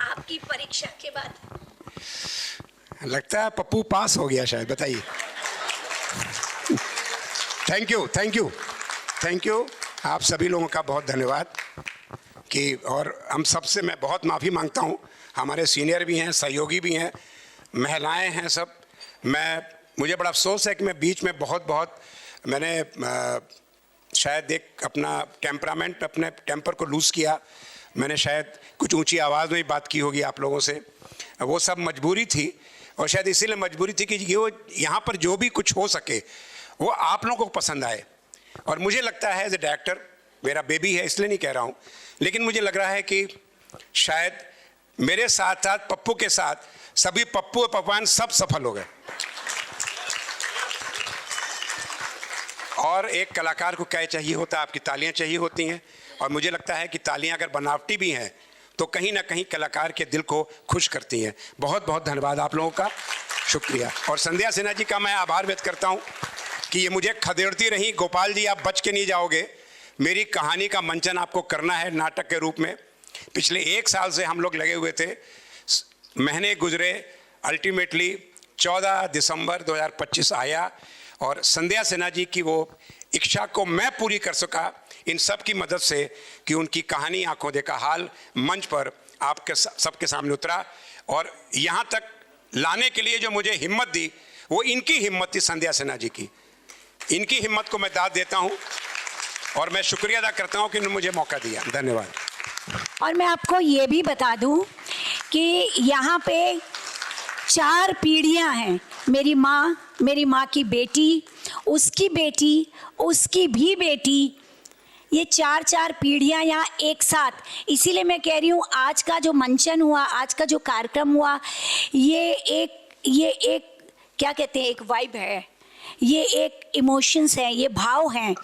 आपकी परीक्षा के बाद। लगता है पप्पू पास हो गया शायद, बताइए। थैंक यू आप सभी लोगों का बहुत धन्यवाद कि, और हम सबसे मैं बहुत माफ़ी मांगता हूँ। हमारे सीनियर भी हैं, सहयोगी भी हैं, महिलाएं हैं सब। मुझे बड़ा अफसोस है कि मैं बीच में मैंने शायद एक अपना टेम्परामेंट, अपने टेम्पर को लूज़ किया। मैंने शायद कुछ ऊंची आवाज़ में बात की होगी आप लोगों से, वो सब मजबूरी थी। और शायद इसीलिए मजबूरी थी कि वो यहाँ पर जो भी कुछ हो सके वो आप लोगों को पसंद आए। और मुझे लगता है एज ए डायरेक्टर, मेरा बेबी है इसलिए नहीं कह रहा हूँ, लेकिन मुझे लग रहा है कि शायद मेरे साथ साथ पप्पू के साथ सभी पप्पू और पकवान सब सफल हो गए। और एक कलाकार को क्या चाहिए होता है, आपकी तालियां चाहिए होती हैं। और मुझे लगता है कि तालियां अगर बनावटी भी हैं तो कहीं ना कहीं कलाकार के दिल को खुश करती हैं। बहुत बहुत धन्यवाद आप लोगों का, शुक्रिया। और संध्या सिन्हा जी का मैं आभार व्यक्त करता हूँ कि ये मुझे खदेड़ती रही, गोपाल जी आप बच के नहीं जाओगे, मेरी कहानी का मंचन आपको करना है नाटक के रूप में। पिछले 1 साल से हम लोग लगे हुए थे, महीने गुजरे, अल्टीमेटली 14 दिसंबर 2025 आया और संध्या सिन्हा जी की वो इच्छा को मैं पूरी कर सका इन सब की मदद से कि उनकी कहानी आंखों देखा हाल मंच पर आपके सबके सामने उतरा। और यहाँ तक लाने के लिए जो मुझे हिम्मत दी वो इनकी हिम्मत थी, संध्या सिन्हा जी की। इनकी हिम्मत को मैं दाद देता हूँ और मैं शुक्रिया अदा करता हूँ कि इन्होंने मुझे मौका दिया। धन्यवाद। और मैं आपको ये भी बता दूं कि यहाँ पे 4 पीढ़ियाँ हैं। मेरी माँ की बेटी, उसकी बेटी, उसकी भी बेटी, ये 4 पीढ़ियाँ यहाँ एक साथ। इसीलिए मैं कह रही हूँ आज का जो मंचन हुआ, आज का जो कार्यक्रम हुआ, ये एक क्या कहते हैं, एक वाइब है, ये एक इमोशंस हैं, ये भाव हैं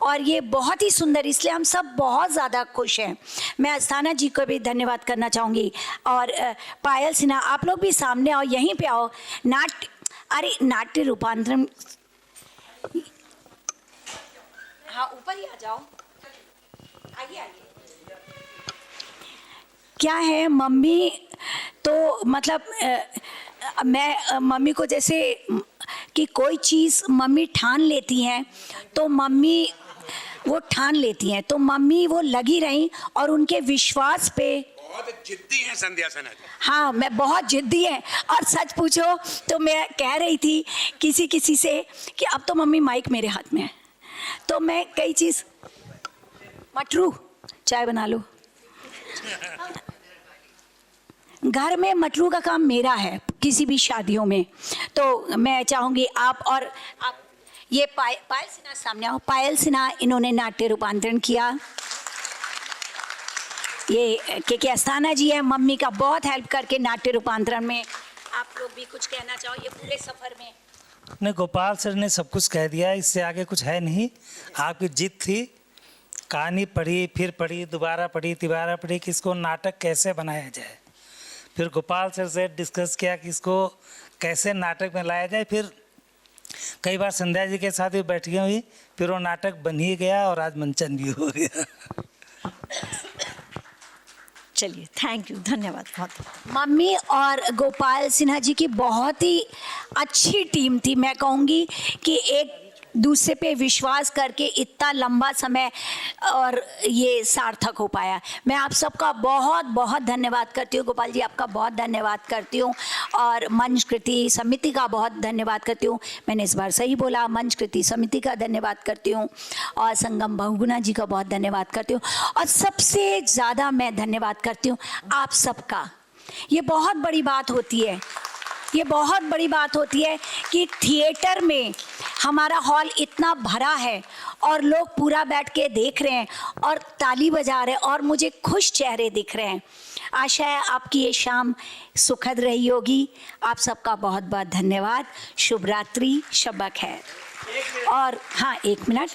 और ये बहुत ही सुंदर, इसलिए हम सब बहुत ज़्यादा खुश हैं। मैं अस्थाना जी को भी धन्यवाद करना चाहूँगी और पायल सिन्हा, आप लोग भी सामने आओ, यहीं पे आओ। नाट्य रूपांतरण, हाँ ऊपर ही आ जाओ, आइए। क्या है मम्मी, तो मतलब मैं मम्मी को जैसे कि कोई चीज़ मम्मी ठान लेती हैं तो मम्मी वो ठान लेती हैं, तो मम्मी वो लगी रही और उनके विश्वास पे बहुत जिद्दी हैं संध्या सिन्हा जी। हाँ, मैं बहुत जिद्दी है। और सच पूछो तो मैं कह रही थी किसी से कि अब तो मम्मी माइक मेरे हाथ में है, तो मैं कई चीज़, मटरू चाय बना लो, घर में मटरू का काम मेरा है किसी भी शादियों में। तो मैं चाहूँगी आप ये पायल सिन्हा सामने आओ। पायल सिन्हा, इन्होंने नाट्य रूपांतरण किया। ये के अस्थाना जी है, मम्मी का बहुत हेल्प करके नाट्य रूपांतरण में। आप लोग भी कुछ कहना चाहो ये पूरे सफ़र में? नहीं, गोपाल सर ने सब कुछ कह दिया, इससे आगे कुछ है नहीं। आपकी जीत थी। कहानी पढ़ी, फिर पढ़ी, दोबारा पढ़ी, तिबारा पढ़ी कि इसको नाटक कैसे बनाया जाए। फिर गोपाल सर से डिस्कस किया कि इसको कैसे नाटक में लाया जाए। फिर कई बार संध्या जी के साथ भी बैठी हुई, फिर वो नाटक बन ही गया और आज मंचन भी हो गया। चलिए, थैंक यू, धन्यवाद बहुत। मम्मी और गोपाल सिन्हा जी की बहुत ही अच्छी टीम थी। मैं कहूँगी कि एक दूसरे पे विश्वास करके इतना लंबा समय और ये सार्थक हो पाया। मैं आप सबका बहुत बहुत धन्यवाद करती हूँ। गोपाल जी, आपका बहुत धन्यवाद करती हूँ और मंच कृति समिति का बहुत धन्यवाद करती हूँ। मैंने इस बार सही बोला, मंच कृति समिति का धन्यवाद करती हूँ और संगम बहुगुणा जी का बहुत धन्यवाद करती हूँ। और सबसे ज़्यादा मैं धन्यवाद करती हूँ आप सबका। ये बहुत बड़ी बात होती है, ये बहुत बड़ी बात होती है कि थिएटर में हमारा हॉल इतना भरा है और लोग पूरा बैठ के देख रहे हैं और ताली बजा रहे हैं और मुझे खुश चेहरे दिख रहे हैं। आशा है आपकी ये शाम सुखद रही होगी। आप सबका बहुत बहुत धन्यवाद। शुभ रात्रि, शब खैर। और हाँ, 1 मिनट,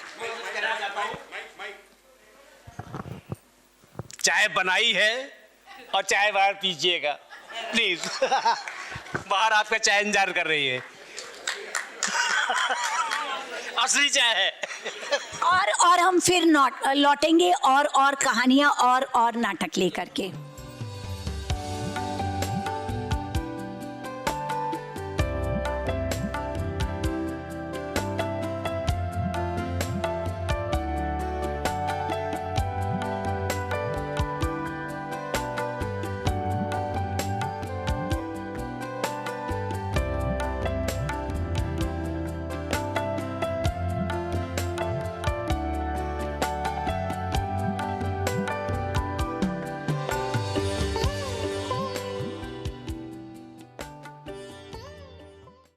चाय बनाई है और चाय बाहर पीजिएगा प्लीज। बाहर आपका चाय इंतजार कर रही है। असली चाय है। और हम फिर लौटेंगे और कहानियाँ और नाटक लेकर के।